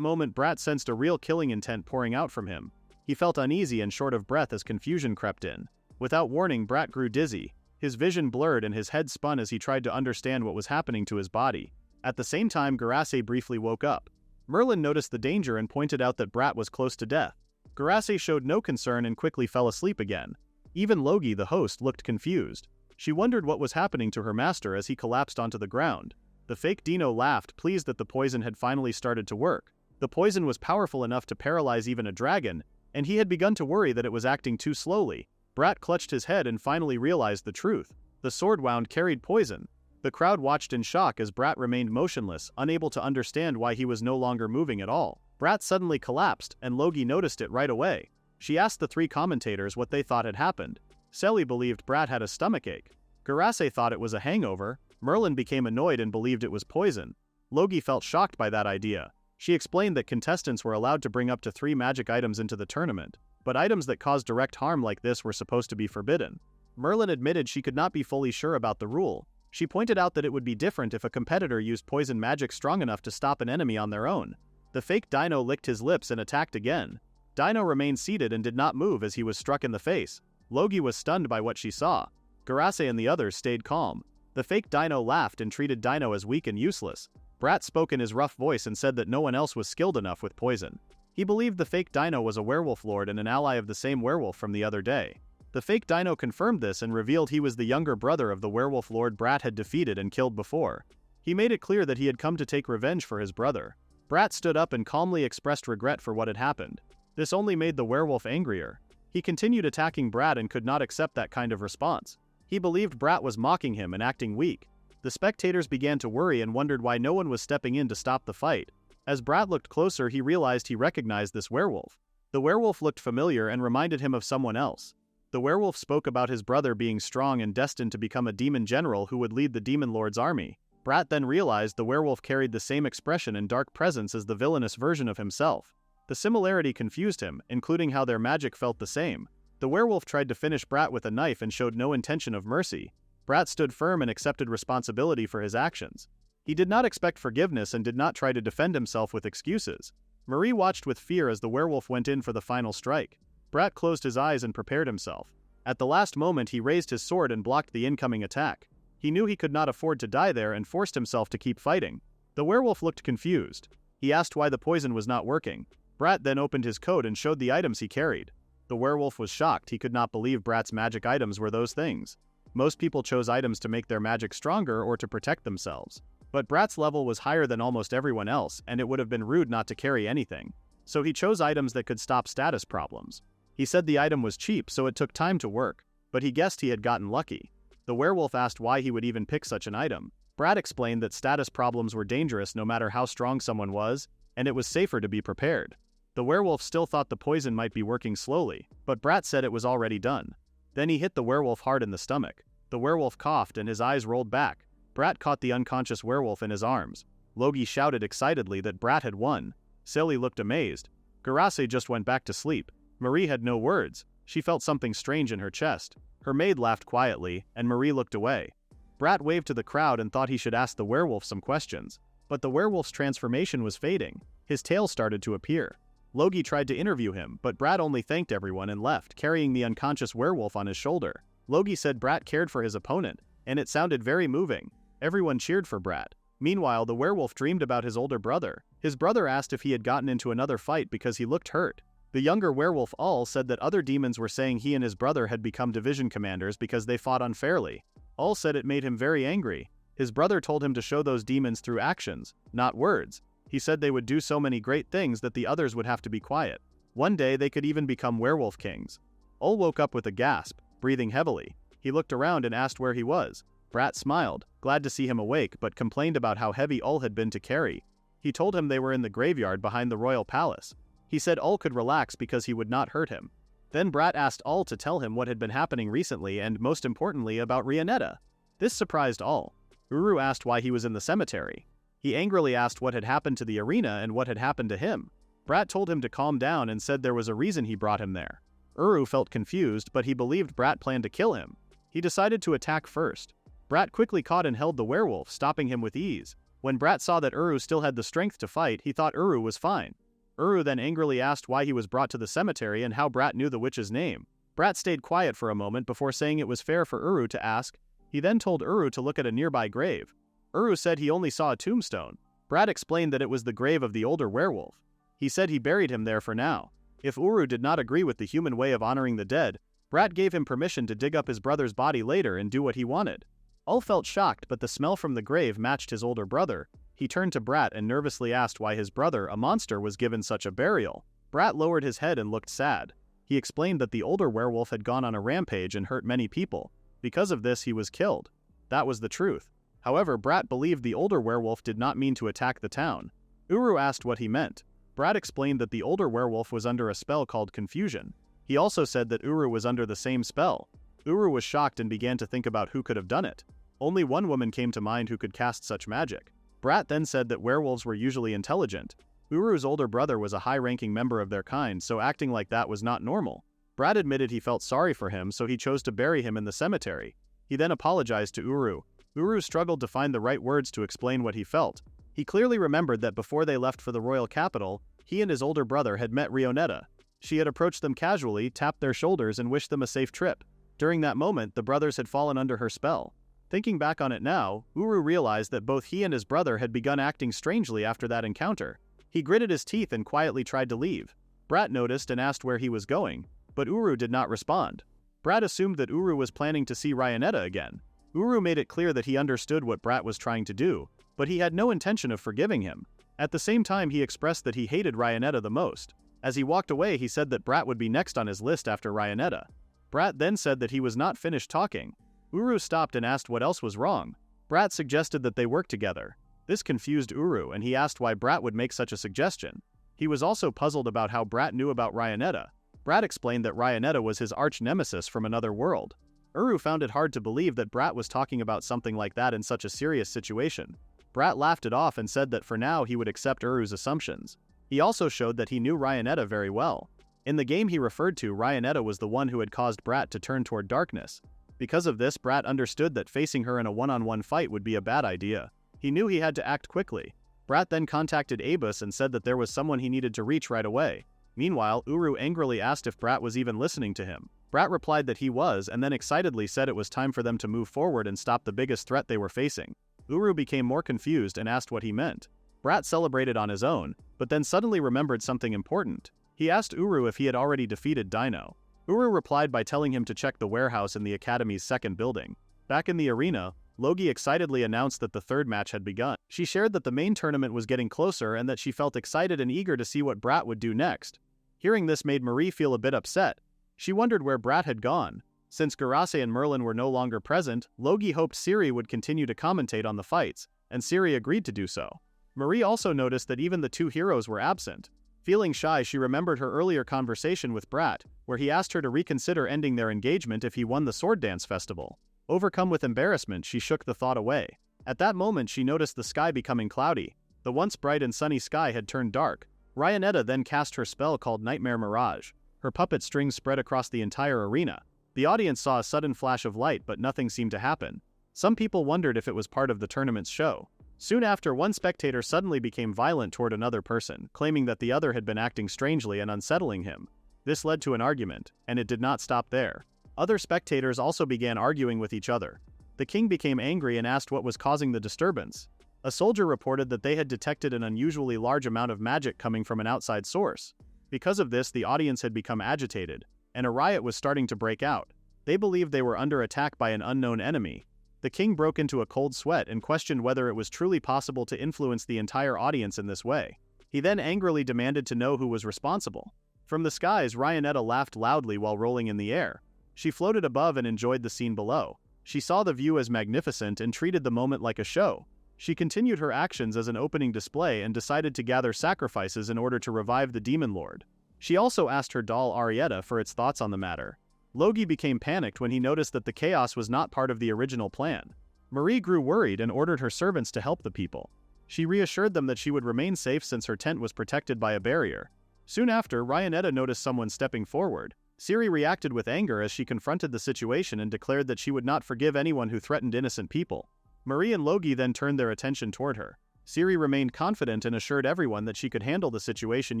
moment, Bratt sensed a real killing intent pouring out from him. He felt uneasy and short of breath as confusion crept in. Without warning, Bratt grew dizzy. His vision blurred and his head spun as he tried to understand what was happening to his body. At the same time, Garace briefly woke up. Merlin noticed the danger and pointed out that Bratt was close to death. Garace showed no concern and quickly fell asleep again. Even Logie, the host, looked confused. She wondered what was happening to her master as he collapsed onto the ground. The fake Dino laughed, pleased that the poison had finally started to work. The poison was powerful enough to paralyze even a dragon, and he had begun to worry that it was acting too slowly. Bratt clutched his head and finally realized the truth. The sword wound carried poison. The crowd watched in shock as Bratt remained motionless, unable to understand why he was no longer moving at all. Bratt suddenly collapsed, and Logie noticed it right away. She asked the 3 commentators what they thought had happened. Selly believed Bratt had a stomachache. Garace thought it was a hangover. Merlin became annoyed and believed it was poison. Logie felt shocked by that idea. She explained that contestants were allowed to bring up to 3 magic items into the tournament, but items that caused direct harm like this were supposed to be forbidden. Merlin admitted she could not be fully sure about the rule. She pointed out that it would be different if a competitor used poison magic strong enough to stop an enemy on their own. The fake Dino licked his lips and attacked again. Dino remained seated and did not move as he was struck in the face. Logie was stunned by what she saw. Garace and the others stayed calm. The fake Dino laughed and treated Dino as weak and useless. Bratt spoke in his rough voice and said that no one else was skilled enough with poison. He believed the fake Dino was a werewolf lord and an ally of the same werewolf from the other day. The fake Dino confirmed this and revealed he was the younger brother of the werewolf lord Bratt had defeated and killed before. He made it clear that he had come to take revenge for his brother. Bratt stood up and calmly expressed regret for what had happened. This only made the werewolf angrier. He continued attacking Bratt and could not accept that kind of response. He believed Bratt was mocking him and acting weak. The spectators began to worry and wondered why no one was stepping in to stop the fight. As Bratt looked closer, he realized he recognized this werewolf. The werewolf looked familiar and reminded him of someone else. The werewolf spoke about his brother being strong and destined to become a demon general who would lead the demon lord's army. Bratt then realized the werewolf carried the same expression and dark presence as the villainous version of himself. The similarity confused him, including how their magic felt the same. The werewolf tried to finish Bratt with a knife and showed no intention of mercy. Bratt stood firm and accepted responsibility for his actions. He did not expect forgiveness and did not try to defend himself with excuses. Marie watched with fear as the werewolf went in for the final strike. Bratt closed his eyes and prepared himself. At the last moment, he raised his sword and blocked the incoming attack. He knew he could not afford to die there and forced himself to keep fighting. The werewolf looked confused. He asked why the poison was not working. Bratt then opened his coat and showed the items he carried. The werewolf was shocked. He could not believe Bratt's magic items were those things. Most people chose items to make their magic stronger or to protect themselves. But Bratt's level was higher than almost everyone else, and it would have been rude not to carry anything. So he chose items that could stop status problems. He said the item was cheap, so it took time to work, but he guessed he had gotten lucky. The werewolf asked why he would even pick such an item. Bratt explained that status problems were dangerous no matter how strong someone was, and it was safer to be prepared. The werewolf still thought the poison might be working slowly, but Bratt said it was already done. Then he hit the werewolf hard in the stomach. The werewolf coughed and his eyes rolled back. Bratt caught the unconscious werewolf in his arms. Logie shouted excitedly that Bratt had won. Silly looked amazed. Garase just went back to sleep. Marie had no words. She felt something strange in her chest. Her maid laughed quietly, and Marie looked away. Bratt waved to the crowd and thought he should ask the werewolf some questions. But the werewolf's transformation was fading. His tail started to appear. Logie tried to interview him, but Bratt only thanked everyone and left, carrying the unconscious werewolf on his shoulder. Logie said Bratt cared for his opponent, and it sounded very moving. Everyone cheered for Bratt. Meanwhile, the werewolf dreamed about his older brother. His brother asked if he had gotten into another fight because he looked hurt. The younger werewolf Ul said that other demons were saying he and his brother had become division commanders because they fought unfairly. Ul said it made him very angry. His brother told him to show those demons through actions, not words. He said they would do so many great things that the others would have to be quiet. One day they could even become werewolf kings. Ul woke up with a gasp, breathing heavily. He looked around and asked where he was. Bratt smiled, glad to see him awake, but complained about how heavy Ul had been to carry. He told him they were in the graveyard behind the royal palace. He said Ul could relax because he would not hurt him. Then Bratt asked Ul to tell him what had been happening recently and, most importantly, about Reincarnated. This surprised Ul. Uru asked why he was in the cemetery. He angrily asked what had happened to the arena and what had happened to him. Bratt told him to calm down and said there was a reason he brought him there. Uru felt confused, but he believed Bratt planned to kill him. He decided to attack first. Bratt quickly caught and held the werewolf, stopping him with ease. When Bratt saw that Uru still had the strength to fight, he thought Uru was fine. Uru then angrily asked why he was brought to the cemetery and how Bratt knew the witch's name. Bratt stayed quiet for a moment before saying it was fair for Uru to ask. He then told Uru to look at a nearby grave. Uru said he only saw a tombstone. Bratt explained that it was the grave of the older werewolf. He said he buried him there for now. If Uru did not agree with the human way of honoring the dead, Bratt gave him permission to dig up his brother's body later and do what he wanted. Ul felt shocked, but the smell from the grave matched his older brother. He turned to Bratt and nervously asked why his brother, a monster, was given such a burial. Bratt lowered his head and looked sad. He explained that the older werewolf had gone on a rampage and hurt many people. Because of this, he was killed. That was the truth. However, Bratt believed the older werewolf did not mean to attack the town. Uru asked what he meant. Bratt explained that the older werewolf was under a spell called confusion. He also said that Uru was under the same spell. Uru was shocked and began to think about who could have done it. Only one woman came to mind who could cast such magic. Bratt then said that werewolves were usually intelligent. Uru's older brother was a high-ranking member of their kind, so acting like that was not normal. Bratt admitted he felt sorry for him, so he chose to bury him in the cemetery. He then apologized to Uru. Uru struggled to find the right words to explain what he felt. He clearly remembered that before they left for the royal capital, he and his older brother had met Reincarnated. She had approached them casually, tapped their shoulders, and wished them a safe trip. During that moment, the brothers had fallen under her spell. Thinking back on it now, Uru realized that both he and his brother had begun acting strangely after that encounter. He gritted his teeth and quietly tried to leave. Bratt noticed and asked where he was going, but Uru did not respond. Bratt assumed that Uru was planning to see Reincarnated again. Uru made it clear that he understood what Bratt was trying to do, but he had no intention of forgiving him. At the same time, he expressed that he hated Reincarnated the most. As he walked away, he said that Bratt would be next on his list after Reincarnated. Bratt then said that he was not finished talking. Uru stopped and asked what else was wrong. Bratt suggested that they work together. This confused Uru, and he asked why Bratt would make such a suggestion. He was also puzzled about how Bratt knew about Reincarnated. Bratt explained that Reincarnated was his arch-nemesis from another world. Uru found it hard to believe that Bratt was talking about something like that in such a serious situation. Bratt laughed it off and said that for now he would accept Uru's assumptions. He also showed that he knew Reincarnated very well. In the game he referred to, Reincarnated was the one who had caused Bratt to turn toward darkness. Because of this, Bratt understood that facing her in a one-on-one fight would be a bad idea. He knew he had to act quickly. Bratt then contacted Abus and said that there was someone he needed to reach right away. Meanwhile, Uru angrily asked if Bratt was even listening to him. Bratt replied that he was, and then excitedly said it was time for them to move forward and stop the biggest threat they were facing. Uru became more confused and asked what he meant. Bratt celebrated on his own, but then suddenly remembered something important. He asked Uru if he had already defeated Dino. Uru replied by telling him to check the warehouse in the Academy's second building. Back in the arena, Logie excitedly announced that the third match had begun. She shared that the main tournament was getting closer and that she felt excited and eager to see what Bratt would do next. Hearing this made Marie feel a bit upset. She wondered where Bratt had gone. Since Garase and Merlin were no longer present, Logi hoped Ciri would continue to commentate on the fights, and Ciri agreed to do so. Marie also noticed that even the two heroes were absent. Feeling shy, she remembered her earlier conversation with Bratt, where he asked her to reconsider ending their engagement if he won the sword dance festival. Overcome with embarrassment, she shook the thought away. At that moment, she noticed the sky becoming cloudy. The once bright and sunny sky had turned dark. Ryanetta then cast her spell called Nightmare Mirage. Her puppet strings spread across the entire arena. The audience saw a sudden flash of light, but nothing seemed to happen. Some people wondered if it was part of the tournament's show. Soon after, one spectator suddenly became violent toward another person, claiming that the other had been acting strangely and unsettling him. This led to an argument, and it did not stop there. Other spectators also began arguing with each other. The king became angry and asked what was causing the disturbance. A soldier reported that they had detected an unusually large amount of magic coming from an outside source. Because of this, the audience had become agitated, and a riot was starting to break out. They believed they were under attack by an unknown enemy. The king broke into a cold sweat and questioned whether it was truly possible to influence the entire audience in this way. He then angrily demanded to know who was responsible. From the skies, Ryanetta laughed loudly while rolling in the air. She floated above and enjoyed the scene below. She saw the view as magnificent and treated the moment like a show. She continued her actions as an opening display and decided to gather sacrifices in order to revive the demon lord. She also asked her doll Arietta for its thoughts on the matter. Logi became panicked when he noticed that the chaos was not part of the original plan. Marie grew worried and ordered her servants to help the people. She reassured them that she would remain safe since her tent was protected by a barrier. Soon after, Ryanetta noticed someone stepping forward. Ciri reacted with anger as she confronted the situation and declared that she would not forgive anyone who threatened innocent people. Marie and Logi then turned their attention toward her. Ciri remained confident and assured everyone that she could handle the situation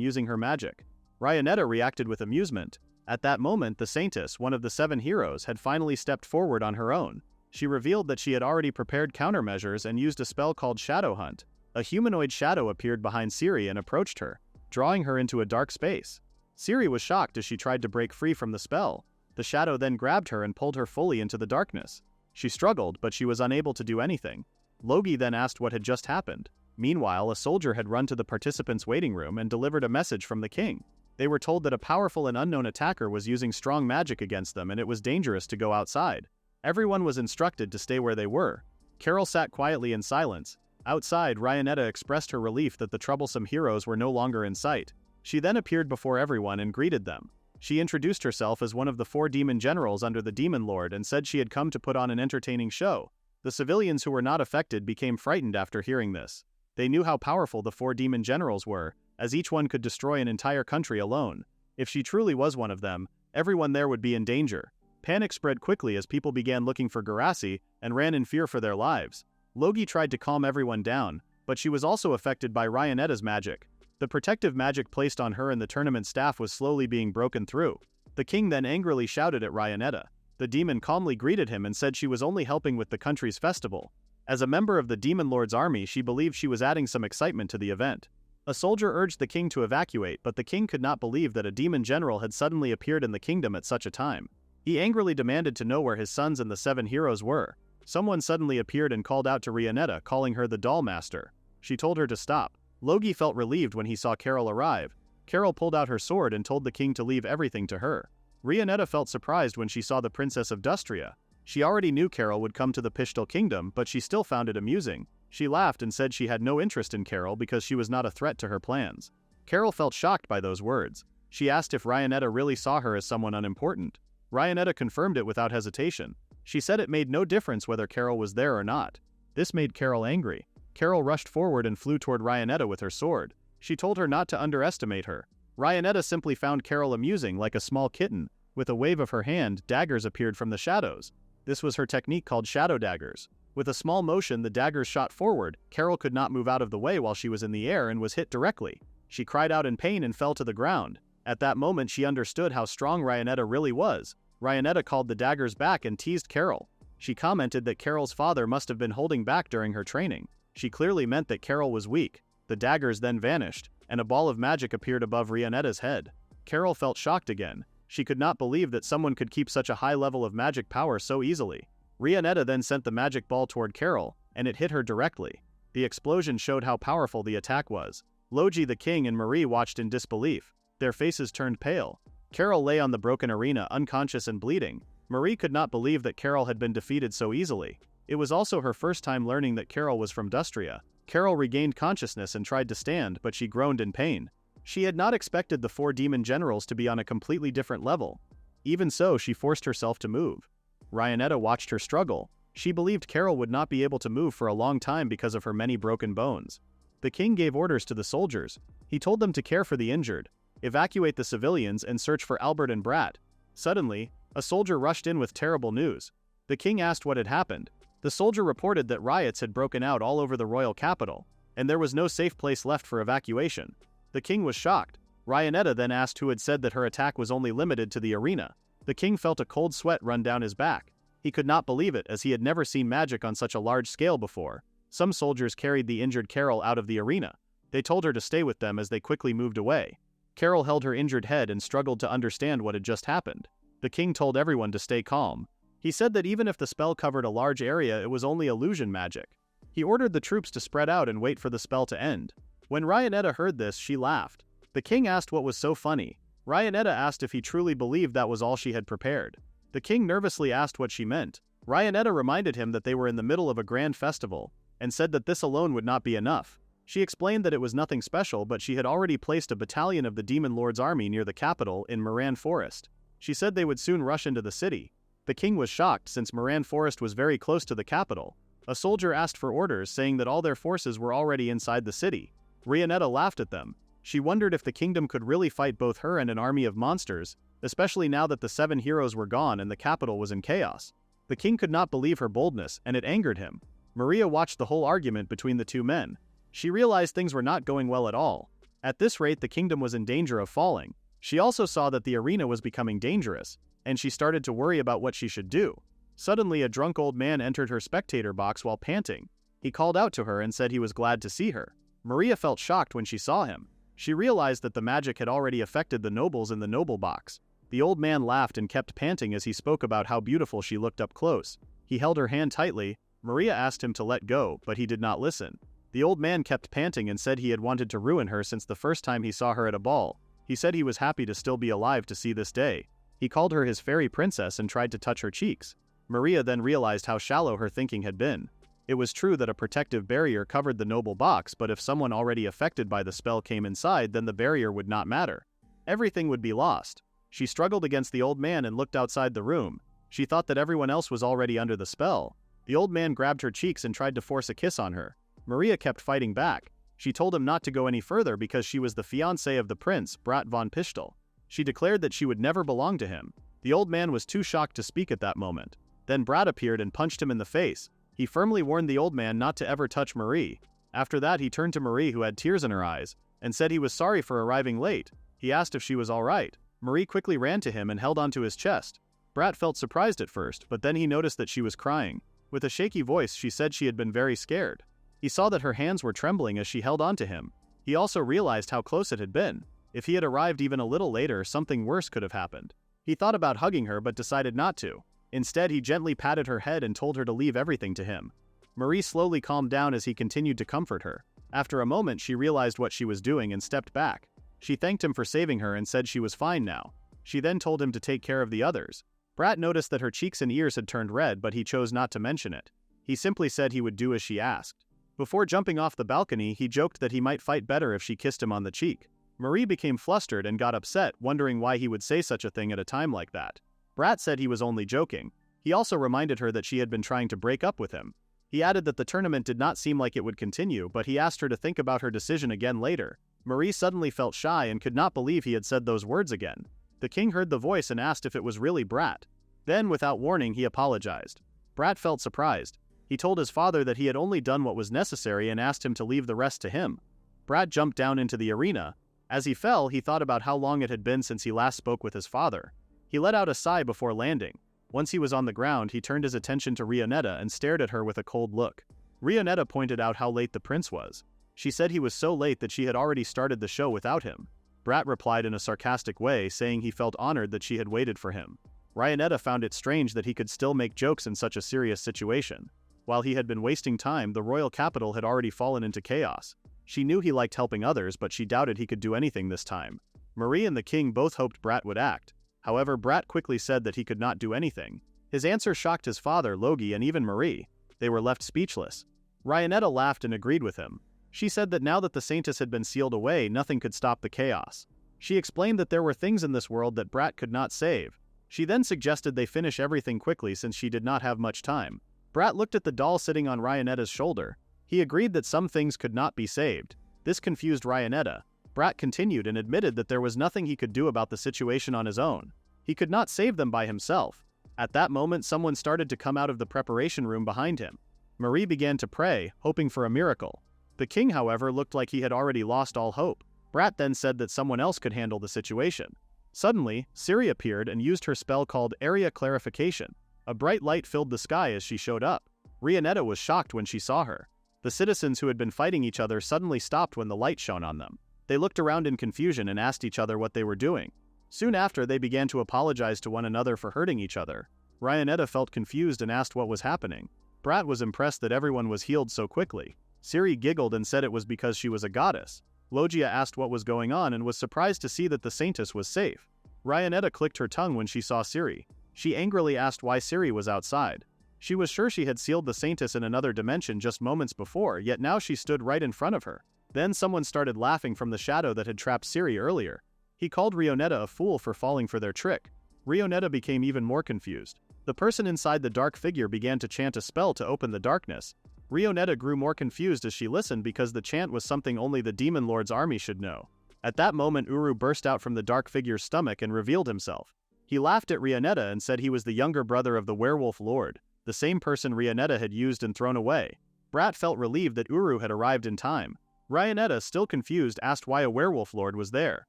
using her magic. Ryanetta reacted with amusement. At that moment, the Saintess, one of the 7 heroes, had finally stepped forward on her own. She revealed that she had already prepared countermeasures and used a spell called Shadow Hunt. A humanoid shadow appeared behind Ciri and approached her, drawing her into a dark space. Ciri was shocked as she tried to break free from the spell. The shadow then grabbed her and pulled her fully into the darkness. She struggled, but she was unable to do anything. Logi then asked what had just happened. Meanwhile, a soldier had run to the participants' waiting room and delivered a message from the king. They were told that a powerful and unknown attacker was using strong magic against them and it was dangerous to go outside. Everyone was instructed to stay where they were. Carol sat quietly in silence. Outside, Ryanetta expressed her relief that the troublesome heroes were no longer in sight. She then appeared before everyone and greeted them. She introduced herself as one of the 4 demon generals under the Demon Lord and said she had come to put on an entertaining show. The civilians who were not affected became frightened after hearing this. They knew how powerful the 4 demon generals were, as each one could destroy an entire country alone. If she truly was one of them, everyone there would be in danger. Panic spread quickly as people began looking for Garasi and ran in fear for their lives. Logi tried to calm everyone down, but she was also affected by Ryanetta's magic. The protective magic placed on her and the tournament staff was slowly being broken through. The king then angrily shouted at Ryanetta. The demon calmly greeted him and said she was only helping with the country's festival. As a member of the Demon Lord's army, she believed she was adding some excitement to the event. A soldier urged the king to evacuate, but the king could not believe that a demon general had suddenly appeared in the kingdom at such a time. He angrily demanded to know where his sons and the 7 heroes were. Someone suddenly appeared and called out to Ryanetta, calling her the doll master. She told her to stop. Logi felt relieved when he saw Carol arrive. Carol pulled out her sword and told the king to leave everything to her. Ryanetta felt surprised when she saw the Princess of Dustria. She already knew Carol would come to the Pishtal Kingdom, but she still found it amusing. She laughed and said she had no interest in Carol because she was not a threat to her plans. Carol felt shocked by those words. She asked if Ryanetta really saw her as someone unimportant. Ryanetta confirmed it without hesitation. She said it made no difference whether Carol was there or not. This made Carol angry. Carol rushed forward and flew toward Ryanetta with her sword. She told her not to underestimate her. Ryanetta simply found Carol amusing like a small kitten. With a wave of her hand, daggers appeared from the shadows. This was her technique called shadow daggers. With a small motion, the daggers shot forward. Carol could not move out of the way while she was in the air and was hit directly. She cried out in pain and fell to the ground. At that moment, she understood how strong Ryanetta really was. Ryanetta called the daggers back and teased Carol. She commented that Carol's father must have been holding back during her training. She clearly meant that Carol was weak. The daggers then vanished, and a ball of magic appeared above Ryanetta's head. Carol felt shocked again. She could not believe that someone could keep such a high level of magic power so easily. Ryanetta then sent the magic ball toward Carol, and it hit her directly. The explosion showed how powerful the attack was. Logi the king and Marie watched in disbelief. Their faces turned pale. Carol lay on the broken arena unconscious and bleeding. Marie could not believe that Carol had been defeated so easily. It was also her first time learning that Carol was from Dustria. Carol regained consciousness and tried to stand, but she groaned in pain. She had not expected the 4 demon generals to be on a completely different level. Even so, she forced herself to move. Reinetta watched her struggle. She believed Carol would not be able to move for a long time because of her many broken bones. The king gave orders to the soldiers. He told them to care for the injured, evacuate the civilians, and search for Albert and Bratt. Suddenly, a soldier rushed in with terrible news. The king asked what had happened. The soldier reported that riots had broken out all over the royal capital, and there was no safe place left for evacuation. The king was shocked. Reinetta then asked who had said that her attack was only limited to the arena. The king felt a cold sweat run down his back. He could not believe it, as he had never seen magic on such a large scale before. Some soldiers carried the injured Carol out of the arena. They told her to stay with them as they quickly moved away. Carol held her injured head and struggled to understand what had just happened. The king told everyone to stay calm. He said that even if the spell covered a large area, it was only illusion magic. He ordered the troops to spread out and wait for the spell to end. When Reinetta heard this, she laughed. The king asked what was so funny. Reinetta asked if he truly believed that was all she had prepared. The king nervously asked what she meant. Reinetta reminded him that they were in the middle of a grand festival, and said that this alone would not be enough. She explained that it was nothing special, but she had already placed a battalion of the Demon Lord's army near the capital in Moran Forest. She said they would soon rush into the city. The king was shocked, since Moran Forest was very close to the capital. A soldier asked for orders, saying that all their forces were already inside the city. Reinetta laughed at them. She wondered if the kingdom could really fight both her and an army of monsters, especially now that the 7 heroes were gone and the capital was in chaos. The king could not believe her boldness, and it angered him. Maria watched the whole argument between the two men. She realized things were not going well at all. At this rate, the kingdom was in danger of falling. She also saw that the arena was becoming dangerous, and she started to worry about what she should do. Suddenly, a drunk old man entered her spectator box while panting. He called out to her and said he was glad to see her. Maria felt shocked when she saw him. She realized that the magic had already affected the nobles in the noble box. The old man laughed and kept panting as he spoke about how beautiful she looked up close. He held her hand tightly. Maria asked him to let go, but he did not listen. The old man kept panting and said he had wanted to ruin her since the first time he saw her at a ball. He said he was happy to still be alive to see this day. He called her his fairy princess and tried to touch her cheeks. Maria then realized how shallow her thinking had been. It was true that a protective barrier covered the noble box, but if someone already affected by the spell came inside, then the barrier would not matter. Everything would be lost. She struggled against the old man and looked outside the room. She thought that everyone else was already under the spell. The old man grabbed her cheeks and tried to force a kiss on her. Maria kept fighting back. She told him not to go any further because she was the fiancée of the prince, Bratt von Pichtel. She declared that she would never belong to him. The old man was too shocked to speak at that moment. Then Bratt appeared and punched him in the face. He firmly warned the old man not to ever touch Marie. After that, he turned to Marie, who had tears in her eyes, and said he was sorry for arriving late. He asked if she was all right. Marie quickly ran to him and held onto his chest. Bratt felt surprised at first, but then he noticed that she was crying. With a shaky voice, she said she had been very scared. He saw that her hands were trembling as she held onto him. He also realized how close it had been. If he had arrived even a little later, something worse could have happened. He thought about hugging her but decided not to. Instead, he gently patted her head and told her to leave everything to him. Marie slowly calmed down as he continued to comfort her. After a moment, she realized what she was doing and stepped back. She thanked him for saving her and said she was fine now. She then told him to take care of the others. Bratt noticed that her cheeks and ears had turned red, but he chose not to mention it. He simply said he would do as she asked. Before jumping off the balcony, he joked that he might fight better if she kissed him on the cheek. Marie became flustered and got upset, wondering why he would say such a thing at a time like that. Bratt said he was only joking. He also reminded her that she had been trying to break up with him. He added that the tournament did not seem like it would continue, but he asked her to think about her decision again later. Marie suddenly felt shy and could not believe he had said those words again. The king heard the voice and asked if it was really Bratt. Then, without warning, he apologized. Bratt felt surprised. He told his father that he had only done what was necessary and asked him to leave the rest to him. Bratt jumped down into the arena. As he fell, he thought about how long it had been since he last spoke with his father. He let out a sigh before landing. Once he was on the ground, he turned his attention to Reinetta and stared at her with a cold look. Reinetta pointed out how late the prince was. She said he was so late that she had already started the show without him. Bratt replied in a sarcastic way, saying he felt honored that she had waited for him. Reinetta found it strange that he could still make jokes in such a serious situation. While he had been wasting time, the royal capital had already fallen into chaos. She knew he liked helping others, but she doubted he could do anything this time. Marie and the king both hoped Bratt would act. However, Bratt quickly said that he could not do anything. His answer shocked his father, Logie, and even Marie. They were left speechless. Reincarnated laughed and agreed with him. She said that now that the Saintess had been sealed away, nothing could stop the chaos. She explained that there were things in this world that Bratt could not save. She then suggested they finish everything quickly since she did not have much time. Bratt looked at the doll sitting on Reincarnated's shoulder. He agreed that some things could not be saved. This confused Reincarnated. Bratt continued and admitted that there was nothing he could do about the situation on his own. He could not save them by himself. At that moment, someone started to come out of the preparation room behind him. Marie began to pray, hoping for a miracle. The king, however, looked like he had already lost all hope. Bratt then said that someone else could handle the situation. Suddenly, Ciri appeared and used her spell called Area Clarification. A bright light filled the sky as she showed up. Reincarnated was shocked when she saw her. The citizens who had been fighting each other suddenly stopped when the light shone on them. They looked around in confusion and asked each other what they were doing. Soon after, they began to apologize to one another for hurting each other. Reincarnated felt confused and asked what was happening. Bratt was impressed that everyone was healed so quickly. Ciri giggled and said it was because she was a goddess. Logia asked what was going on and was surprised to see that the Saintess was safe. Reincarnated clicked her tongue when she saw Ciri. She angrily asked why Ciri was outside. She was sure she had sealed the Saintess in another dimension just moments before, yet now she stood right in front of her. Then someone started laughing from the shadow that had trapped Ciri earlier. He called Reincarnated a fool for falling for their trick. Reincarnated became even more confused. The person inside the dark figure began to chant a spell to open the darkness. Reincarnated grew more confused as she listened because the chant was something only the Demon Lord's army should know. At that moment, Uru burst out from the dark figure's stomach and revealed himself. He laughed at Reincarnated and said he was the younger brother of the Werewolf Lord, the same person Reincarnated had used and thrown away. Bratt felt relieved that Uru had arrived in time. Reincarnated, still confused, asked why a Werewolf Lord was there.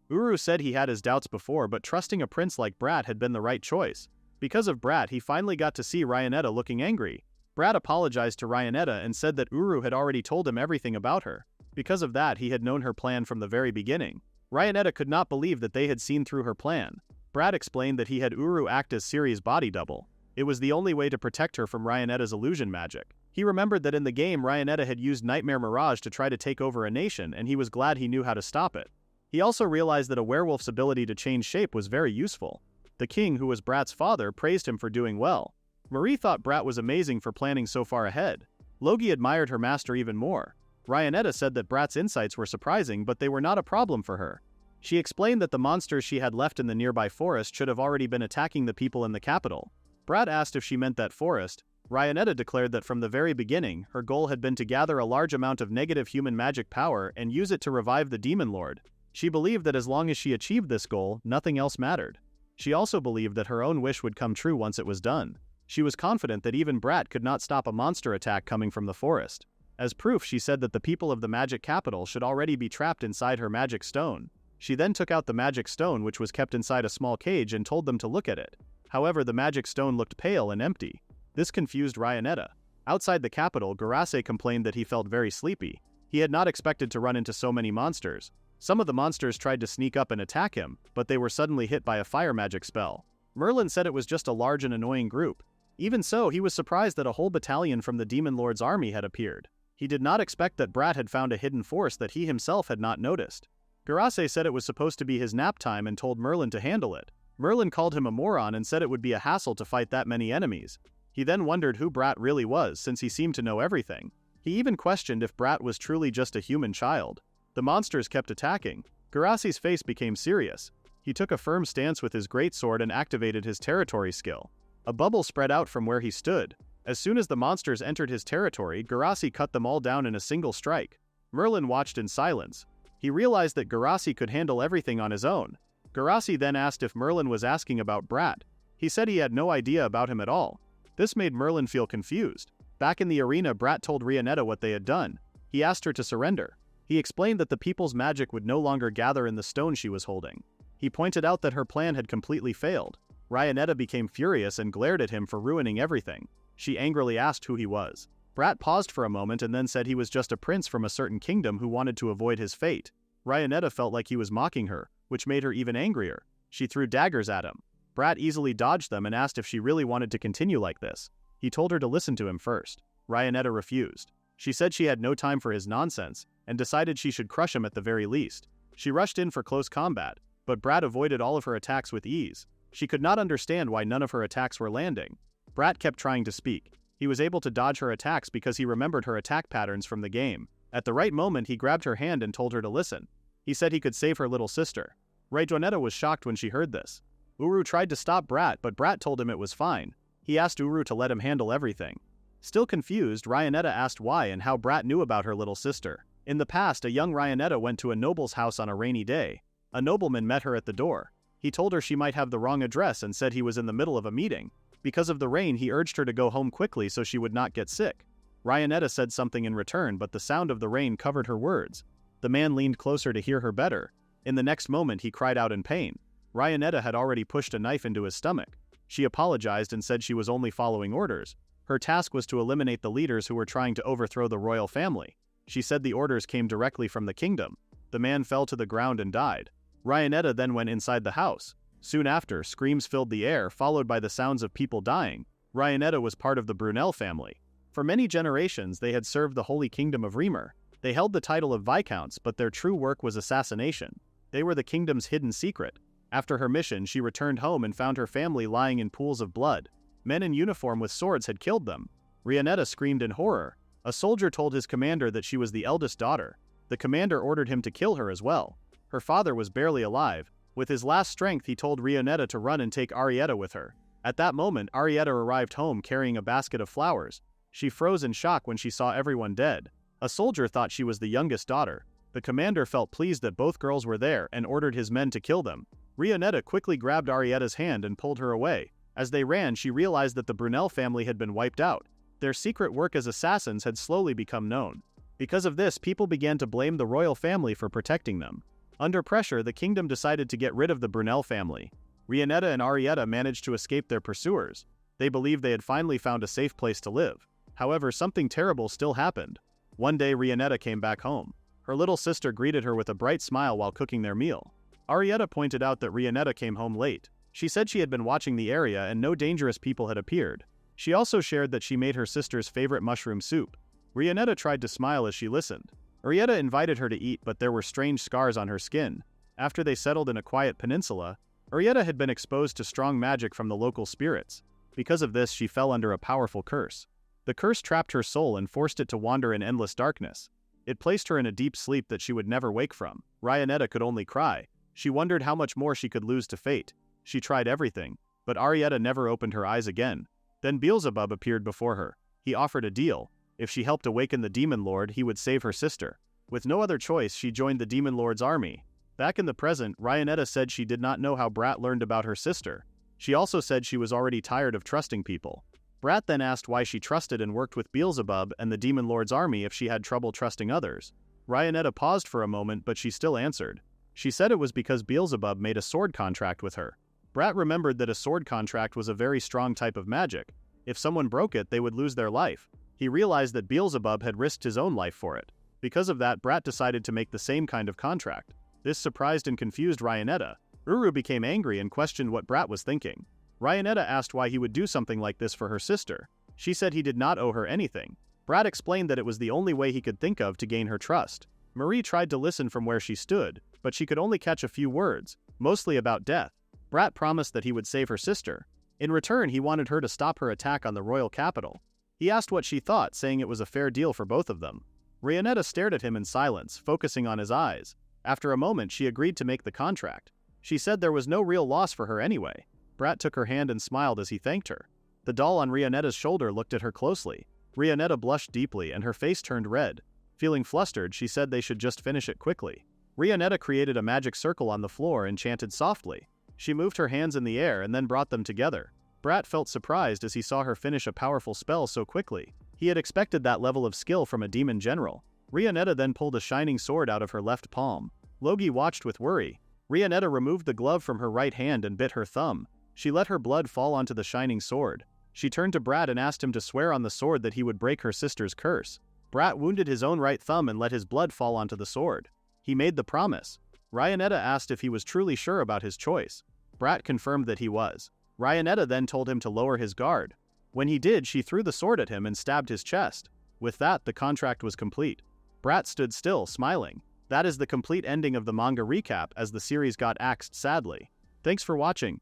Uru said he had his doubts before, but trusting a prince like Bratt had been the right choice. Because of Bratt, he finally got to see Reincarnated looking angry. Bratt apologized to Reincarnated and said that Uru had already told him everything about her. Because of that, he had known her plan from the very beginning. Reincarnated could not believe that they had seen through her plan. Bratt explained that he had Uru act as Ciri's body double. It was the only way to protect her from Reincarnated's illusion magic. He remembered that in the game, Reincarnated had used Nightmare Mirage to try to take over a nation, and he was glad he knew how to stop it. He also realized that a werewolf's ability to change shape was very useful. The king, who was Bratt's father, praised him for doing well. Marie thought Bratt was amazing for planning so far ahead. Logie admired her master even more. Reincarnated said that Bratt's insights were surprising, but they were not a problem for her. She explained that the monsters she had left in the nearby forest should have already been attacking the people in the capital. Bratt asked if she meant that forest. Reincarnated declared that from the very beginning, her goal had been to gather a large amount of negative human magic power and use it to revive the Demon Lord. She believed that as long as she achieved this goal, nothing else mattered. She also believed that her own wish would come true once it was done. She was confident that even Bratt could not stop a monster attack coming from the forest. As proof, she said that the people of the magic capital should already be trapped inside her magic stone. She then took out the magic stone, which was kept inside a small cage, and told them to look at it. However, the magic stone looked pale and empty. This confused Reincarnated. Outside the capital, Garasse complained that he felt very sleepy. He had not expected to run into so many monsters. Some of the monsters tried to sneak up and attack him, but they were suddenly hit by a fire magic spell. Merlin said it was just a large and annoying group. Even so, he was surprised that a whole battalion from the Demon Lord's army had appeared. He did not expect that Bratt had found a hidden force that he himself had not noticed. Garasse said it was supposed to be his nap time and told Merlin to handle it. Merlin called him a moron and said it would be a hassle to fight that many enemies. He then wondered who Bratt really was, since he seemed to know everything. He even questioned if Bratt was truly just a human child. The monsters kept attacking. Garasse's face became serious. He took a firm stance with his greatsword and activated his territory skill. A bubble spread out from where he stood. As soon as the monsters entered his territory, Garasse cut them all down in a single strike. Merlin watched in silence. He realized that Garasse could handle everything on his own. Garasse then asked if Merlin was asking about Bratt. He said he had no idea about him at all. This made Merlin feel confused. Back in the arena, Bratt told Reincarnated what they had done. He asked her to surrender. He explained that the people's magic would no longer gather in the stone she was holding. He pointed out that her plan had completely failed. Reincarnated became furious and glared at him for ruining everything. She angrily asked who he was. Bratt paused for a moment and then said he was just a prince from a certain kingdom who wanted to avoid his fate. Reincarnated felt like he was mocking her, which made her even angrier. She threw daggers at him. Bratt easily dodged them and asked if she really wanted to continue like this. He told her to listen to him first. Reincarnated refused. She said she had no time for his nonsense, and decided she should crush him at the very least. She rushed in for close combat, but Bratt avoided all of her attacks with ease. She could not understand why none of her attacks were landing. Bratt kept trying to speak. He was able to dodge her attacks because he remembered her attack patterns from the game. At the right moment, he grabbed her hand and told her to listen. He said he could save her little sister. Reincarnated was shocked when she heard this. Uru tried to stop Bratt, but Bratt told him it was fine. He asked Uru to let him handle everything. Still confused, Reincarnated asked why and how Bratt knew about her little sister. In the past, a young Reincarnated went to a noble's house on a rainy day. A nobleman met her at the door. He told her she might have the wrong address and said he was in the middle of a meeting. Because of the rain, he urged her to go home quickly so she would not get sick. Reincarnated said something in return, but the sound of the rain covered her words. The man leaned closer to hear her better. In the next moment, he cried out in pain. Reincarnated had already pushed a knife into his stomach. She apologized and said she was only following orders. Her task was to eliminate the leaders who were trying to overthrow the royal family. She said the orders came directly from the kingdom. The man fell to the ground and died. Reincarnated then went inside the house. Soon after, screams filled the air, followed by the sounds of people dying. Reincarnated was part of the Brunel family. For many generations, they had served the Holy Kingdom of Reimer. They held the title of Viscounts, but their true work was assassination. They were the kingdom's hidden secret. After her mission, she returned home and found her family lying in pools of blood. Men in uniform with swords had killed them. Reincarnated screamed in horror. A soldier told his commander that she was the eldest daughter. The commander ordered him to kill her as well. Her father was barely alive. With his last strength, he told Reincarnated to run and take Arietta with her. At that moment, Arietta arrived home carrying a basket of flowers. She froze in shock when she saw everyone dead. A soldier thought she was the youngest daughter. The commander felt pleased that both girls were there and ordered his men to kill them. Reincarnated quickly grabbed Arietta's hand and pulled her away. As they ran, she realized that the Brunel family had been wiped out. Their secret work as assassins had slowly become known. Because of this, people began to blame the royal family for protecting them. Under pressure, the kingdom decided to get rid of the Brunel family. Reincarnated and Arietta managed to escape their pursuers. They believed they had finally found a safe place to live. However, something terrible still happened. One day, Reincarnated came back home. Her little sister greeted her with a bright smile while cooking their meal. Arietta pointed out that Reincarnated came home late. She said she had been watching the area and no dangerous people had appeared. She also shared that she made her sister's favorite mushroom soup. Reincarnated tried to smile as she listened. Arietta invited her to eat, but there were strange scars on her skin. After they settled in a quiet peninsula, Arietta had been exposed to strong magic from the local spirits. Because of this, she fell under a powerful curse. The curse trapped her soul and forced it to wander in endless darkness. It placed her in a deep sleep that she would never wake from. Reincarnated could only cry. She wondered how much more she could lose to fate. She tried everything, but Arietta never opened her eyes again. Then Beelzebub appeared before her. He offered a deal. If she helped awaken the Demon Lord, he would save her sister. With no other choice, she joined the Demon Lord's army. Back in the present, Reincarnated said she did not know how Bratt learned about her sister. She also said she was already tired of trusting people. Bratt then asked why she trusted and worked with Beelzebub and the Demon Lord's army if she had trouble trusting others. Reincarnated paused for a moment, but she still answered. She said it was because Beelzebub made a sword contract with her. Bratt remembered that a sword contract was a very strong type of magic. If someone broke it, they would lose their life. He realized that Beelzebub had risked his own life for it. Because of that, Bratt decided to make the same kind of contract. This surprised and confused Reincarnated. Uru became angry and questioned what Bratt was thinking. Reincarnated asked why he would do something like this for her sister. She said he did not owe her anything. Bratt explained that it was the only way he could think of to gain her trust. Marie tried to listen from where she stood, but she could only catch a few words, mostly about death. Bratt promised that he would save her sister. In return, he wanted her to stop her attack on the royal capital. He asked what she thought, saying it was a fair deal for both of them. Reincarnated stared at him in silence, focusing on his eyes. After a moment, she agreed to make the contract. She said there was no real loss for her anyway. Bratt took her hand and smiled as he thanked her. The doll on Reincarnated's shoulder looked at her closely. Reincarnated blushed deeply and her face turned red. Feeling flustered, she said they should just finish it quickly. Reincarnated created a magic circle on the floor and chanted softly. She moved her hands in the air and then brought them together. Bratt felt surprised as he saw her finish a powerful spell so quickly. He had expected that level of skill from a demon general. Reincarnated then pulled a shining sword out of her left palm. Logi watched with worry. Reincarnated removed the glove from her right hand and bit her thumb. She let her blood fall onto the shining sword. She turned to Bratt and asked him to swear on the sword that he would break her sister's curse. Bratt wounded his own right thumb and let his blood fall onto the sword. He made the promise. Reincarnated asked if he was truly sure about his choice. Bratt confirmed that he was. Reincarnated then told him to lower his guard. When he did, she threw the sword at him and stabbed his chest. With that, the contract was complete. Bratt stood still, smiling. That is the complete ending of the manga recap, as the series got axed sadly. Thanks for watching.